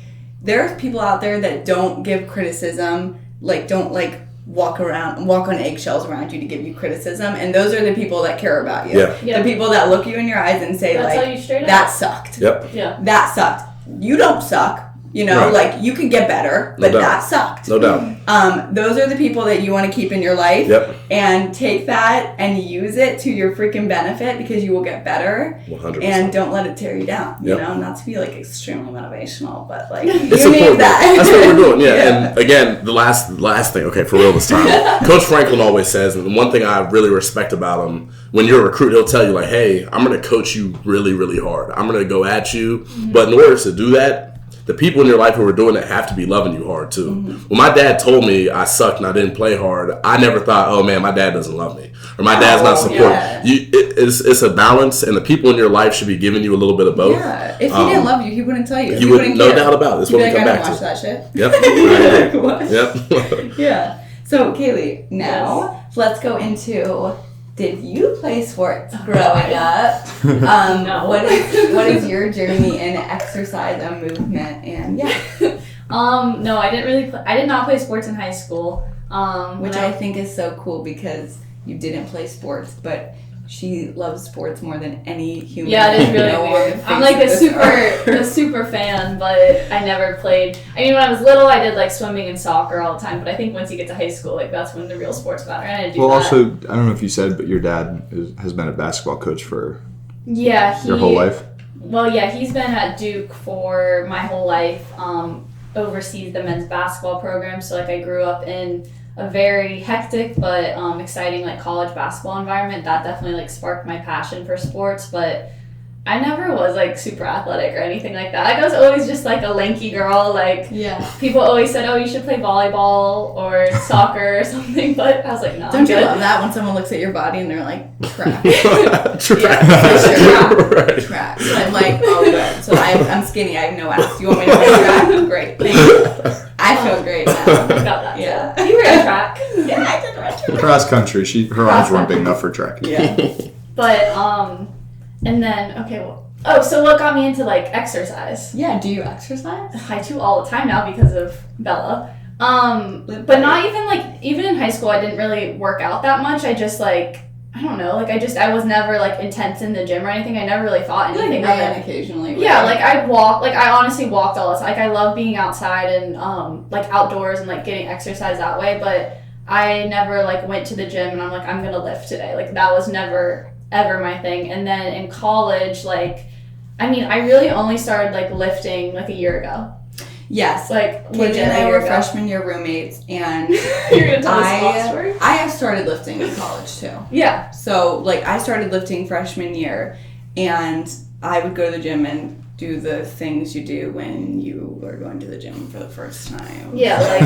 there's people out there that don't give criticism, like don't like walk on eggshells around you to give you criticism, and those are the people that care about you. The people that look you in your eyes and say that sucked. That sucked. You don't suck. Like you could get better, but that sucked. No doubt. Those are the people that you want to keep in your life and take that and use it to your freaking benefit because you will get better. 100%. And don't let it tear you down. Not to be like extremely motivational, but like it's you important. need that. That's what we're doing. Yeah. And again, the last thing, okay, for real this time. Coach Franklin always says, and one thing I really respect about him, when you're a recruit, he'll tell you like, hey, I'm going to coach you really, really hard. I'm going to go at you. But in order to do that, the people in your life who are doing it have to be loving you hard too. When my dad told me I sucked and I didn't play hard, I never thought, oh man, my dad doesn't love me or my dad's not supporting. It's a balance, and the people in your life should be giving you a little bit of both. Yeah, if he didn't love you, he wouldn't tell you. He wouldn't, no doubt about it. That's what we come back to. Watch that shit. Yep. Yeah. So Kailey, now let's go into. Did you play sports growing up? No. What is your journey in exercise and movement? And no, I didn't really. I did not play sports in high school. Which I think is so cool because you didn't play sports, but she loves sports more than any human. Yeah, it is really weird. I'm like a super fan, but I never played. I mean, when I was little, I did like swimming and soccer all the time. But I think once you get to high school, like that's when the real sports matter. And I didn't do that. Also, I don't know if you said, but your dad has been a basketball coach for your whole life. Well, yeah, he's been at Duke for my whole life. Oversees the men's basketball program. So like I grew up in a very hectic but exciting like college basketball environment. That definitely like sparked my passion for sports, but I never was like super athletic or anything like that. Like I was always just like a lanky girl. Like people always said, oh, you should play volleyball or soccer or something, but I was like, no. Don't you love that when someone looks at your body and they're like, track. Track. So I'm like, oh good. So I'm skinny, I have no ass. You want me to play track? Great. Thank you. I feel great now. I got that. Yeah. You ran track. Yeah, I did run track. Cross country. Her arms weren't big enough for track. Yeah. But and then so what got me into like exercise? Yeah, do you exercise? I do all the time now because of Bella. But not even in high school I didn't really work out that much. I just like I don't know, like I was never like intense in the gym or anything. I never really thought anything of it. Occasionally. Yeah, like I'd walk, like I honestly walked all the time. Like I love being outside and like outdoors and like getting exercise that way, but I never like went to the gym and I'm like, I'm gonna lift today. Like that was never ever my thing. And then in college, like I mean, I really only started like lifting like a year ago. Yes, like Katie and I were freshman year roommates, and you're gonna tell us a story? I have started lifting in college too. Yeah. So like I started lifting freshman year, and I would go to the gym and do the things you do when you are going to the gym for the first time. Yeah, like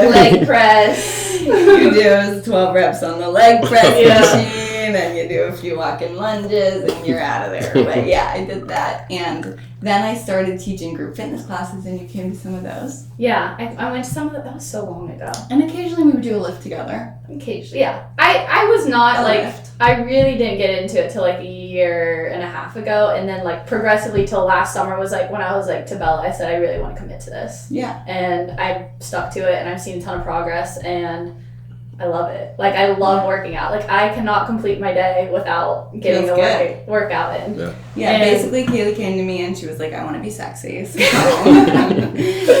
leg press. You do 12 reps on the leg press machine, and then you do a few walking lunges, and you're out of there. But yeah, I did that. And then I started teaching group fitness classes, and you came to some of those. Yeah, I went to some of that. That was so long ago. And occasionally we would do a lift together. Occasionally, yeah. I was not A like, lift. I really didn't get into it till like a year and a half ago. And then like progressively till last summer was like when I was like to Bella, I said, I really want to commit to this. Yeah. And I stuck to it, and I've seen a ton of progress, and I love it. Like, I love working out. Like, I cannot complete my day without getting Feels the workout in. Yeah, And- basically Kailey came to me and she was like, I want to be sexy. So,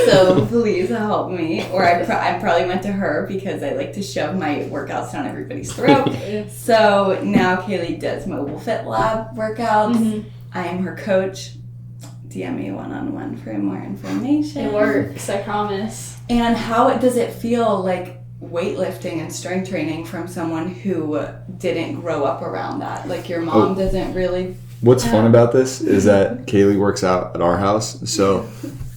so please help me. Or I probably went to her because I like to shove my workouts down everybody's throat. So now Kailey does Mobile Fit Lab workouts. Mhm. I am her coach. DM me one-on-one for more information. It works, I promise. And how does it feel like weightlifting and strength training from someone who didn't grow up around that? Like your mom doesn't really. What's fun about this is that Kailey works out at our house, so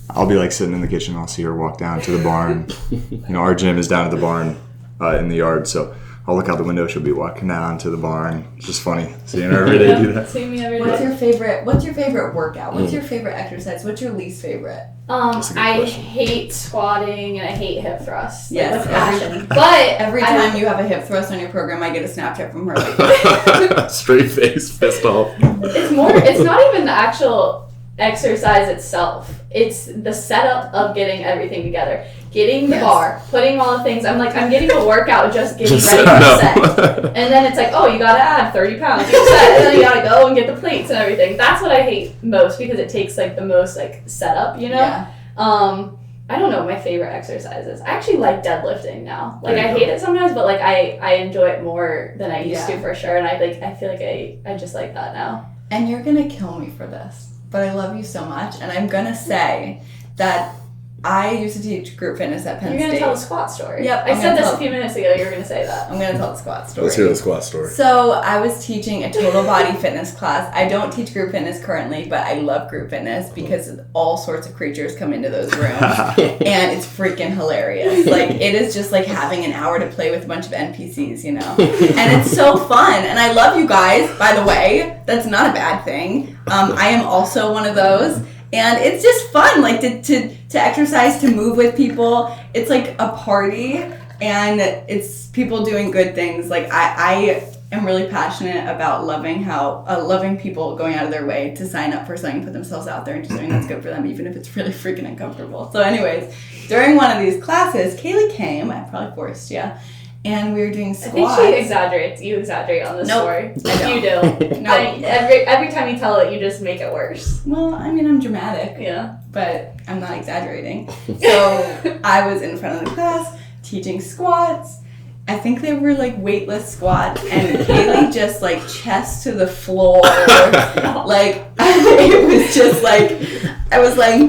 I'll be like sitting in the kitchen, I'll see her walk down to the barn. You know, our gym is down at the barn in the yard, so I'll look out the window, she'll be walking down to the barn. It's just funny seeing her every day do that. See me every What's day. your favorite workout? What's your favorite exercise? What's your least favorite? That's a good I question. hate squatting and I hate hip thrusts. Like, Yes, with passion. But Every I- time you have a hip thrust on your program, I get a Snapchat from her. Like, Straight face, pissed off. it's not even the actual exercise itself. It's the setup of getting everything together. Getting the Yes. bar, putting all the things. I'm like, I'm getting a workout just getting Just ready for setting set. up. And then it's like, oh, you gotta add 30 pounds. You're set. And then you gotta go and get the plates and everything. That's what I hate most because it takes like the most like setup, you know? yeah. I don't know what my favorite exercise is. I actually like deadlifting now. Like There I you hate it sometimes, but like I enjoy it more than I used Yeah. to for sure. And I feel like I just like that now. And you're gonna kill me for this, but I love you so much, and I'm gonna say that I used to teach group fitness at Penn You're gonna State. tell the squat story. Yep, I I'm said gonna this tell- a few minutes ago. You were gonna say that. I'm gonna tell the squat story. Let's hear the squat story. So I was teaching a total body fitness class. I don't teach group fitness currently, but I love group fitness because all sorts of creatures come into those rooms, and it's freaking hilarious. Like it is just like having an hour to play with a bunch of NPCs, you know. And it's so fun, and I love you guys. By the way, that's not a bad thing. I am also one of those. And it's just fun, like to exercise, to move with people. It's like a party, and it's people doing good things. Like I am really passionate about loving people going out of their way to sign up for something, put themselves out there, and just doing what's good for them, even if it's really freaking uncomfortable. So, anyways, during one of these classes, Kailey came. I probably forced you. And we were doing I squats. think she exaggerates. You exaggerate on this Nope, story. I don't. You do. No. Every time you tell it, you just make it worse. Well, I mean, I'm dramatic. Yeah. But I'm not exaggerating. So I was in front of the class teaching squats. I think they were like weightless squats, and Kailey just like chest to the floor. Like it was just like I was like,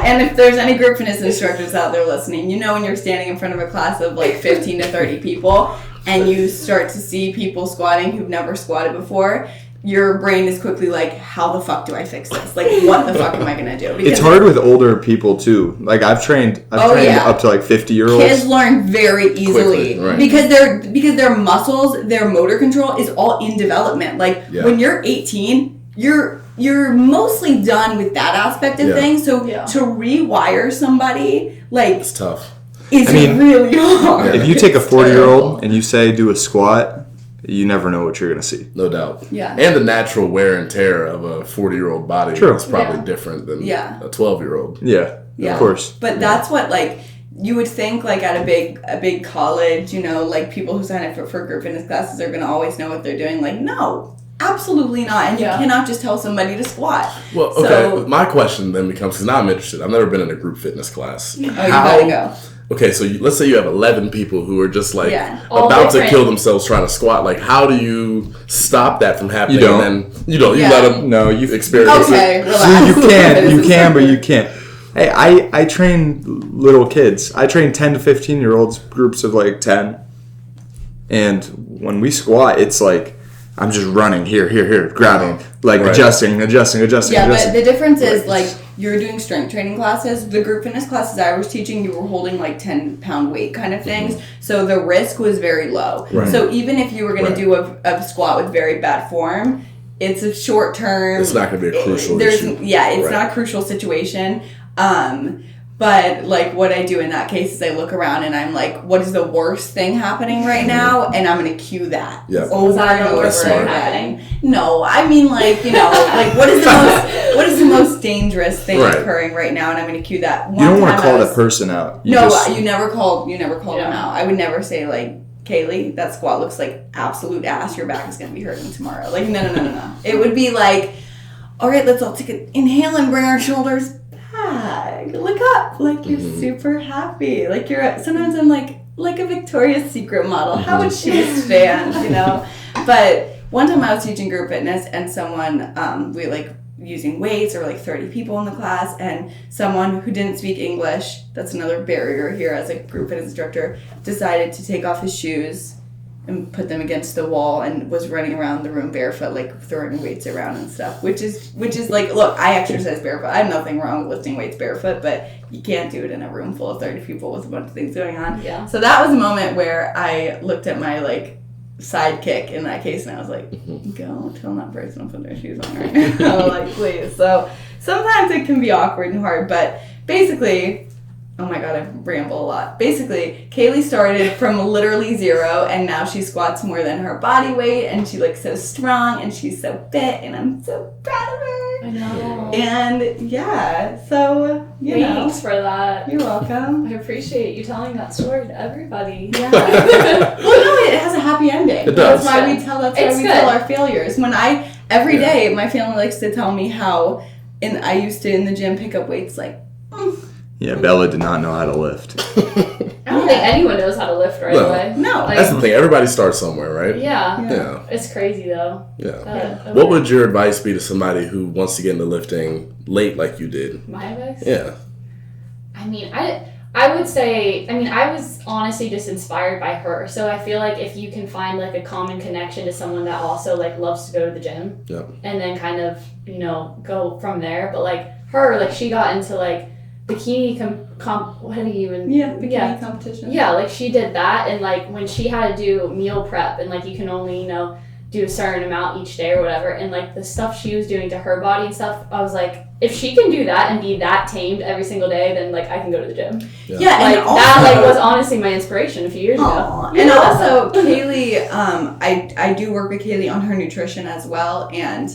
and if there's any group fitness instructors out there listening, you know when you're standing in front of a class of like 15 to 30 people, and you start to see people squatting who've never squatted before. Your brain is quickly like, how the fuck do I fix this? Like, what the fuck am I gonna do? Because It's hard with older people too. Like I've trained yeah. up to like 50-year-olds. kids learn very easily Quickly, right. because their muscles, their motor control is all in development. Like Yeah. when you're 18, you're mostly done with that aspect of Yeah. things. So Yeah. to rewire somebody like It's tough. is I mean, really hard. If you take a It's 40-year-old terrible. and you say do a squat, you never know what you're gonna see. No doubt. Yeah. And the natural wear and tear of a 40-year-old body True. is probably Yeah. different than Yeah. a 12-year-old. Yeah, Yeah. of course. But that's what like you would think like at a big college, you know, like people who sign up for group fitness classes are gonna always know what they're doing. Like no, absolutely not. And Yeah. you cannot just tell somebody to squat. Well, okay. So- My question then becomes, because now I'm interested. I've never been in a group fitness class. Oh, you gotta go. Okay, so let's say you have 11 people who are just like Yeah. All about to different. kill themselves trying to squat. Like, how do you stop that from happening? You don't. And then you don't. You Yeah. let them No, you experience Okay, it. relax. you Fitness is can, but separate. you can't. Hey, I train little kids. I train 10 to 15-year-olds, groups of like 10. And when we squat, it's like I'm just running here, grabbing, like Right. adjusting. Yeah, but the difference is like you're doing strength training classes, the group fitness classes I was teaching, you were holding like 10-pound weight kind of things. So the risk was very low. Right. So even if you were going to do a squat with very bad form, it's a short term. It's not going to be a crucial issue. Yeah, it's not a crucial situation. But like what I do in that case is I look around and I'm like, what is the worst thing happening right now? And I'm going to cue that over and over again. No, I mean like, you know, like what is the most dangerous thing occurring right now? And I'm going to cue that. You don't want to call that person out. You never called them out. I would never say like, Kailey, that squat looks like absolute ass. Your back is going to be hurting tomorrow. Like, no. It would be like, all right, let's all take an inhale and bring our shoulders back. Look up. Like, you're super happy. Like, sometimes I'm like a Victoria's Secret model. How would she stand, you know? But one time I was teaching group fitness and someone, we like using weights, or like 30 people in the class, and someone who didn't speak English, that's another barrier here as a group fitness instructor, decided to take off his shoes and put them against the wall and was running around the room barefoot, like throwing weights around and stuff, which is like, look, I exercise barefoot. I have nothing wrong with lifting weights barefoot, but you can't do it in a room full of 30 people with a bunch of things going on. Yeah. So that was a moment where I looked at my like sidekick in that case and I was like, go tell that person to put their shoes on right now. Like, please. So sometimes it can be awkward and hard, but basically, oh my god, I ramble a lot. Basically, Kailey started from literally 0 and now she squats more than her body weight and she looks so strong and she's so fit and I'm so proud of her. I know. And yeah, so you know. Thanks for that. You're welcome. I appreciate you telling that story to everybody. Yeah. Well, no, it has a happy ending. It does. That's why we tell our failures. When every day my family likes to tell me how I used to in the gym pick up weights like Yeah, Bella did not know how to lift. I don't think anyone knows how to lift right away. No. Like, That's the thing. Everybody starts somewhere, right? Yeah. It's crazy thoe. Yeah. What would your advice be to somebody who wants to get into lifting late like you did? My advice? Yeah. I mean, I would say, I was honestly just inspired by her. So I feel like if you can find like a common connection to someone that also like loves to go to the gym, and then kind of, go from there. But like her, like she got into like bikini bikini competition. Yeah, like she did that, and like when she had to do meal prep, and like you can only do a certain amount each day or whatever, and like the stuff she was doing to her body and stuff, I was like, if she can do that and be that tamed every single day, then like I can go to the gym. Yeah, like and also, that like was honestly my inspiration a few years ago. And also Kailey, I do work with Kailey on her nutrition as well, and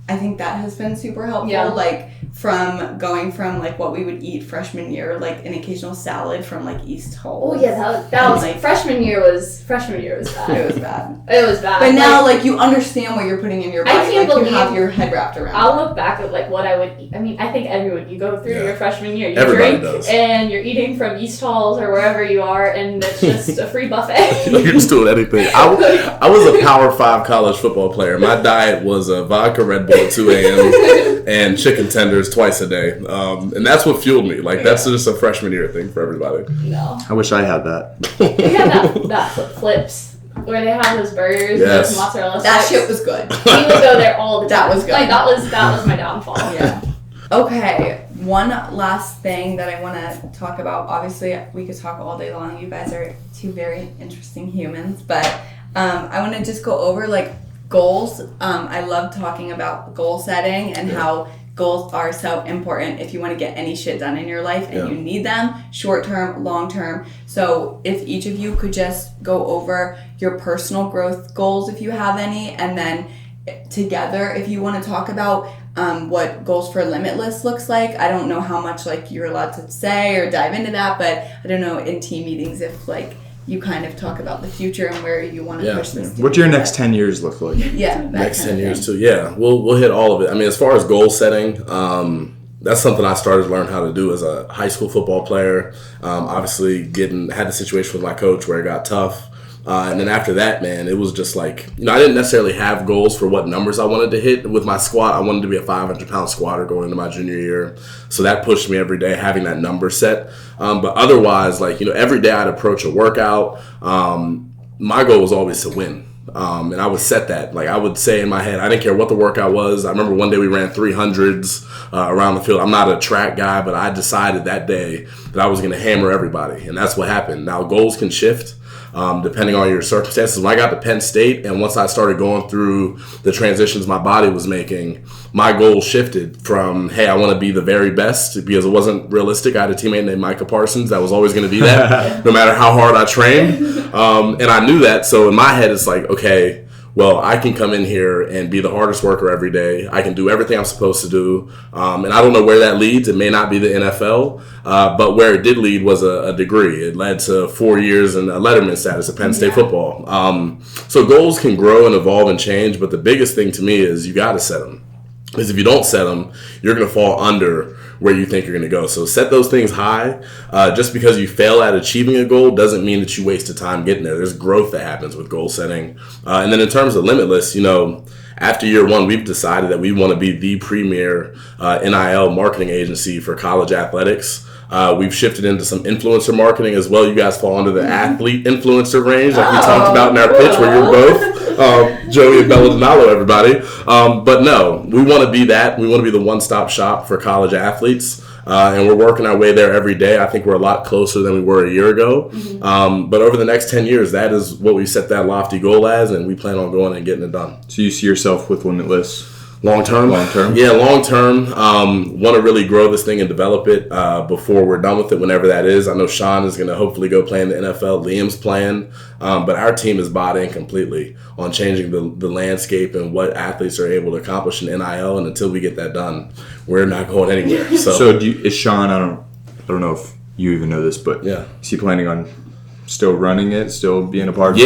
I think that has been super helpful. Yeah. Like from going from like what we would eat freshman year, like an occasional salad from like East Hall. Oh yeah, that was like freshman year was bad. It was bad. It was bad. But now like you understand what you're putting in your body. I can't believe you have your head wrapped around. I'll look back at like what I would eat. I mean, I think everyone, you go through your freshman year, you Everybody drink does. and you're eating from East Halls or wherever you are, and it's just a free buffet. You're just doing anything. I was a Power 5 college football player. My diet was a vodka Red Bull at 2 a.m. and chicken tenders twice a day. And that's what fueled me. Like, that's just a freshman year thing for everybody. No. I wish I had that. We had that Flips where they have those burgers and those mozzarella That sticks. shit was good. We would go there all the time. That was good. Like, that was my downfall. Yeah. Okay, one last thing that I want to talk about. Obviously, we could talk all day long. You guys are two very interesting humans, but I want to just go over like goals. I love talking about goal setting and how goals are so important if you want to get any shit done in your life, and you need them short term, long term. So if each of you could just go over your personal growth goals, if you have any, and then together, if you want to talk about what goals for Limitless looks like. I don't know how much like you're allowed to say or dive into that, but I don't know in team meetings if like you kind of talk about the future and where you want to push this. What do your next 10 years look like? Yeah, Next 10 years too. Yeah, we'll hit all of it. I mean, as far as goal setting, that's something I started to learn how to do as a high school football player. Obviously, had the situation with my coach where it got tough. And then after that, man, it was just like, I didn't necessarily have goals for what numbers I wanted to hit with my squat. I wanted to be a 500-pound squatter going into my junior year. So that pushed me every day, having that number set. But otherwise, like, every day I'd approach a workout. My goal was always to win. And I would set that. Like, I would say in my head, I didn't care what the workout was. I remember one day we ran 300s around the field. I'm not a track guy, but I decided that day that I was going to hammer everybody. And that's what happened. Now, goals can shift depending on your circumstances. When I got to Penn State and once I started going through the transitions my body was making, my goal shifted from, hey, I want to be the very best, because it wasn't realistic. I had a teammate named Micah Parsons that was always going to be that, no matter how hard I trained. And I knew that. So in my head, it's like, okay, well, I can come in here and be the hardest worker every day. I can do everything I'm supposed to do. And I don't know where that leads. It may not be the NFL, but where it did lead was a degree. It led to 4 years and a letterman status at Penn State football. So goals can grow and evolve and change, but the biggest thing to me is you got to set them. Because if you don't set them, you're going to fall under where you think you're going to go. So set those things high. Just because you fail at achieving a goal doesn't mean that you wasted time getting there. There's growth that happens with goal setting. And then in terms of Limitless, after year one, we've decided that we want to be the premier NIL marketing agency for college athletics. We've shifted into some influencer marketing as well. You guys fall under the athlete influencer range, like we talked about in our pitch, where you're both. Joey and Bella Denalo, everybody. But no, we want to be that. We want to be the one-stop shop for college athletes. And we're working our way there every day. I think we're a lot closer than we were a year ago. But over the next 10 years, that is what we set that lofty goal as, and we plan on going and getting it done. So you see yourself with Limitless? Long term? Yeah, long term. Want to really grow this thing and develop it before we're done with it, whenever that is. I know Sean is going to hopefully go play in the NFL. Liam's playing. But our team is bought in completely on changing the landscape and what athletes are able to accomplish in NIL. And until we get that done, we're not going anywhere. So is Sean, I don't know if you even know this, but is he planning on still running it, still being a part of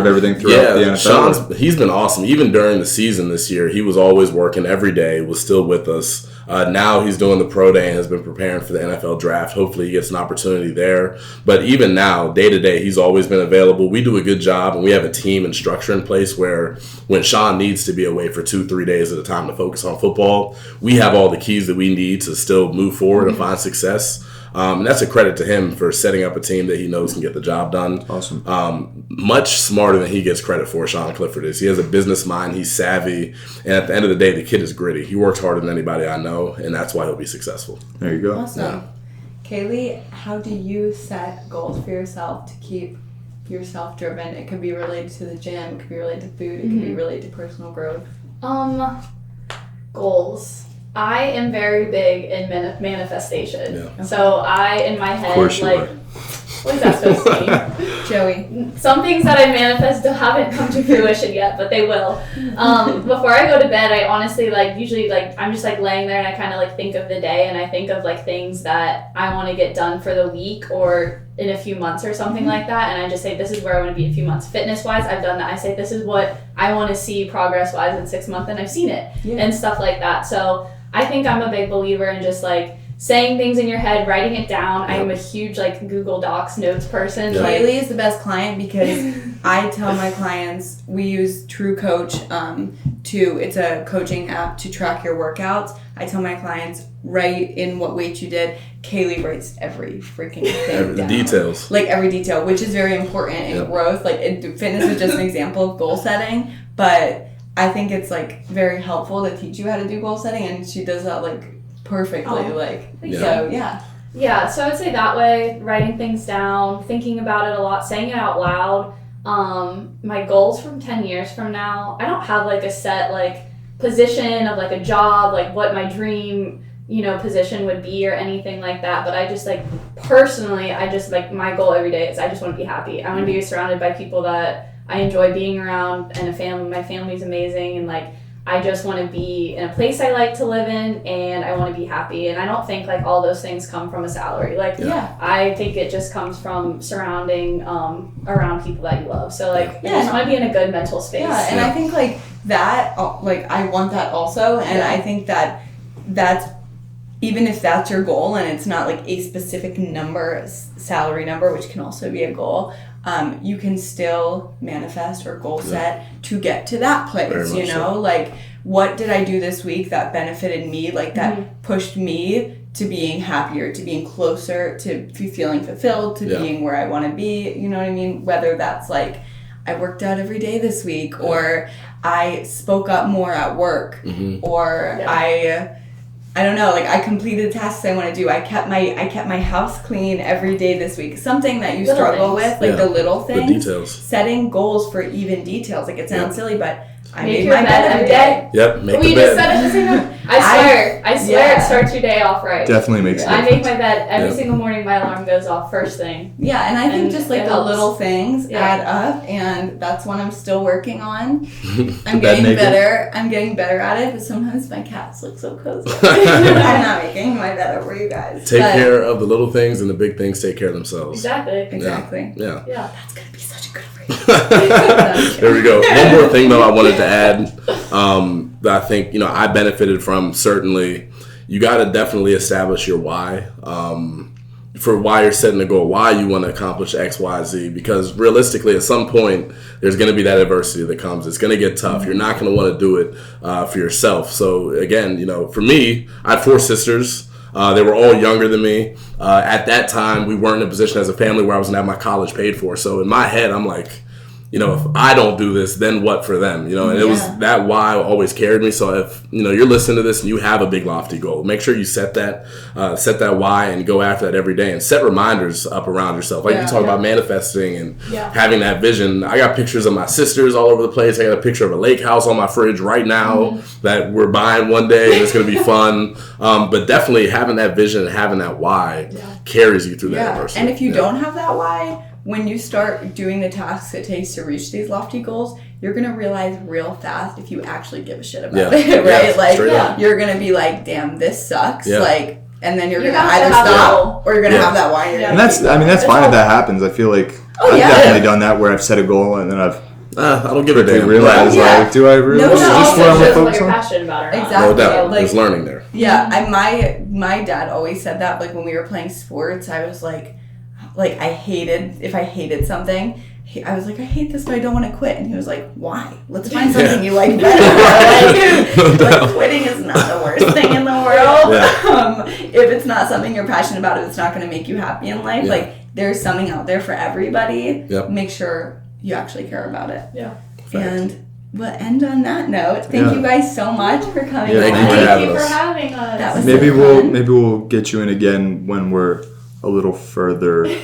everything throughout the NFL? He's been awesome. Even during the season this year, he was always working every day, was still with us. Now he's doing the pro day and has been preparing for the NFL draft. Hopefully he gets an opportunity there. But even now, day to day, he's always been available. We do a good job, and we have a team and structure in place where when Sean needs to be away for 2-3 days at a time to focus on football, we have all the keys that we need to still move forward and find success. And that's a credit to him for setting up a team that he knows can get the job done. Awesome. Much smarter than he gets credit for, Sean Clifford is. He has a business mind. He's savvy. And at the end of the day, the kid is gritty. He works harder than anybody I know, and that's why he'll be successful. There you go. Awesome. Yeah. Kaylee, how do you set goals for yourself to keep yourself driven? It could be related to the gym. It could be related to food. It could be related to personal growth. Goals. I am very big in manifestation. Yeah. So in my head, what is that supposed to mean? Joey. Some things that I manifest haven't come to fruition yet, but they will. Before I go to bed, I honestly usually I'm just laying there and I kind of think of the day, and I think of things that I want to get done for the week or in a few months or something like that, and I just say this is where I want to be in a few months. Fitness wise, I've done that. I say this is what I want to see progress wise in 6 months, and I've seen it and stuff like that. So I think I'm a big believer in just saying things in your head, writing it down. Yep. I'm a huge Google Docs notes person. Yep. Kaylee is the best client because I tell my clients we use True Coach it's a coaching app to track your workouts. I tell my clients write in what weight you did. Kaylee writes every freaking thing down. Details. Every detail, which is very important in growth. Fitness is just an example of goal setting, but I think it's very helpful to teach you how to do goal setting, and she does that perfectly. So I would say that way, writing things down, thinking about it a lot, saying it out loud. My goals from 10 years from now, I don't have a set position of a job, what my dream position would be or anything like that, but I just personally, I just my goal every day is I just want to be happy. I want to be surrounded by people that I enjoy being around, and my family's amazing, and I just want to be in a place I like to live in, and I want to be happy. And I don't think all those things come from a salary. I think it just comes from surrounding around people that you love. So you just want to be in a good mental space. Yeah, and I think that I want that also, and I think that's even if that's your goal and it's not a specific number, salary number, which can also be a goal. You can still manifest or goal set to get to that place, what did I do this week that benefited me, that pushed me to being happier, to being closer, to feeling fulfilled, to being where I want to be, you know what I mean? Whether that's I worked out every day this week, or I spoke up more at work, or I don't know, like I completed tasks I want to do. I kept my house clean every day this week. Something that you Little struggle things. with, like the little things. The details. Setting goals for even details. Like it sounds silly, but I Make made your my bed every day. Yep, make We the just bed. said it the same time. I swear it starts your day off right. Definitely makes a I difference. make my bed every single morning. My alarm goes off first thing. Yeah, and I think And just like it the helps. little things Yeah. add up, and that's what I'm still working on. I'm bed getting making. better. I'm getting better at it, but sometimes my cats look so cozy. I'm not making my bed over you guys. Take but- care of the little things, and the big things take care of themselves. Exactly. Exactly. Yeah. Yeah. That's gonna be such a good phrase. There we go. One more thing though I wanted to add that I think I benefited from. Certainly, you got to definitely establish your why for why you're setting a goal, why you want to accomplish X, Y, Z. Because realistically, at some point, there's going to be that adversity that comes. It's going to get tough. You're not going to want to do it for yourself. So again, for me, I had 4 sisters. They were all younger than me. At that time, we weren't in a position as a family where I was going to have my college paid for. So in my head, I'm like, if I don't do this, then what for them? And it was that why always carried me. So if, you're listening to this and you have a big lofty goal, make sure you set that why and go after that every day and set reminders up around yourself. Like you talk about manifesting and having that vision. I got pictures of my sisters all over the place. I got a picture of a lake house on my fridge right now that we're buying one day and it's going to be fun. But definitely having that vision and having that why carries you through that adversity. And if you don't have that why, when you start doing the tasks it takes to reach these lofty goals, you're going to realize real fast if you actually give a shit about it, right? You're going to be like, damn, this sucks. Like, and then you're going to either stop or you're going to have that why. And that's fine if that happens. I feel like I've definitely done that where I've set a goal and then I've I don't give a damn. Realize like, do I really? No, is this what I'm shows what focused you're on? passionate about or not. Exactly. No doubt. Like, There's learning there. Yeah, my dad always said that. Like when we were playing sports, I was like if I hated something, I was like, I hate this, but I don't want to quit. And he was like, why? Let's find something you like better. Like quitting is not the worst thing in the world. If it's not something you're passionate about, if it's not going to make you happy in life, like there's something out there for everybody. Make sure you actually care about it. Yeah. And we'll end on that note. Thank you guys so much for coming on. Thank you for having us. That was maybe so fun. we'll get you in again when we're a little further in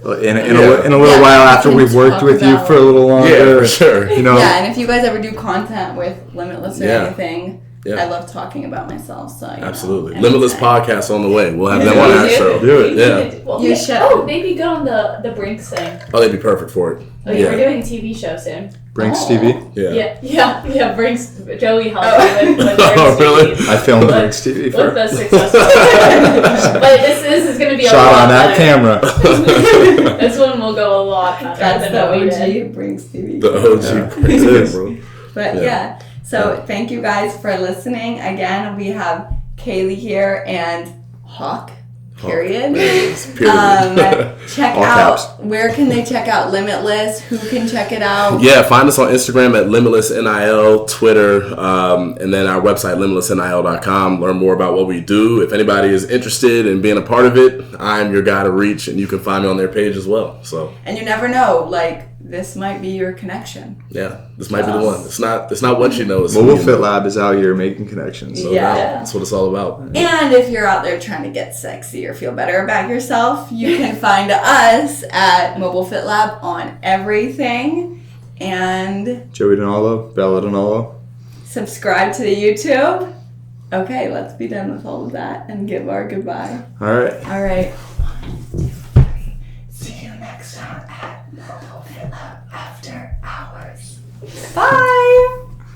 a little while after we've worked with you for a little longer. Yeah, for sure. Yeah, and if you guys ever do content with Limitless or anything, I love talking about myself. So absolutely, Limitless podcast on the way. We'll have them on our show. Do it. You should. Oh, they'd be good on the Brinks thing. Oh, they'd be perfect for it. Oh yeah, we're doing a TV show soon. Brinks TV. Yeah. Brinks. Joey helped me with Brinks Oh, really? I filmed Brinks TV for with the successful. But this is going to be a shot lot on that better. camera. This one will go a lot better That's than the what we did. OG Brinks TV. The OG Brinks TV, bro. But so thank you guys for listening. Again, we have Kailey here and Hawk. Period. Check All out, caps. where can they check out Limitless? Who can check it out? Yeah, find us on Instagram at Limitless NIL, Twitter, and then our website, limitlessnil.com. Learn more about what we do. If anybody is interested in being a part of it, I'm your guy to reach, and you can find me on their page as well. So, and you never know, like, this might be your connection. yeah, this might be the one. It's not what you know. It's Mobile Fit Lab is out here making connections. So that's what it's all about. And if you're out there trying to get sexy or feel better about yourself, you can find us at Mobile Fit Lab on everything. And Joey Donalo, Bella Donalo. subscribe to the YouTube. Okay, let's be done with all of that and give our goodbye. All right. All right. 1, 2, 3. See you next time at Mfl After Hours. Bye.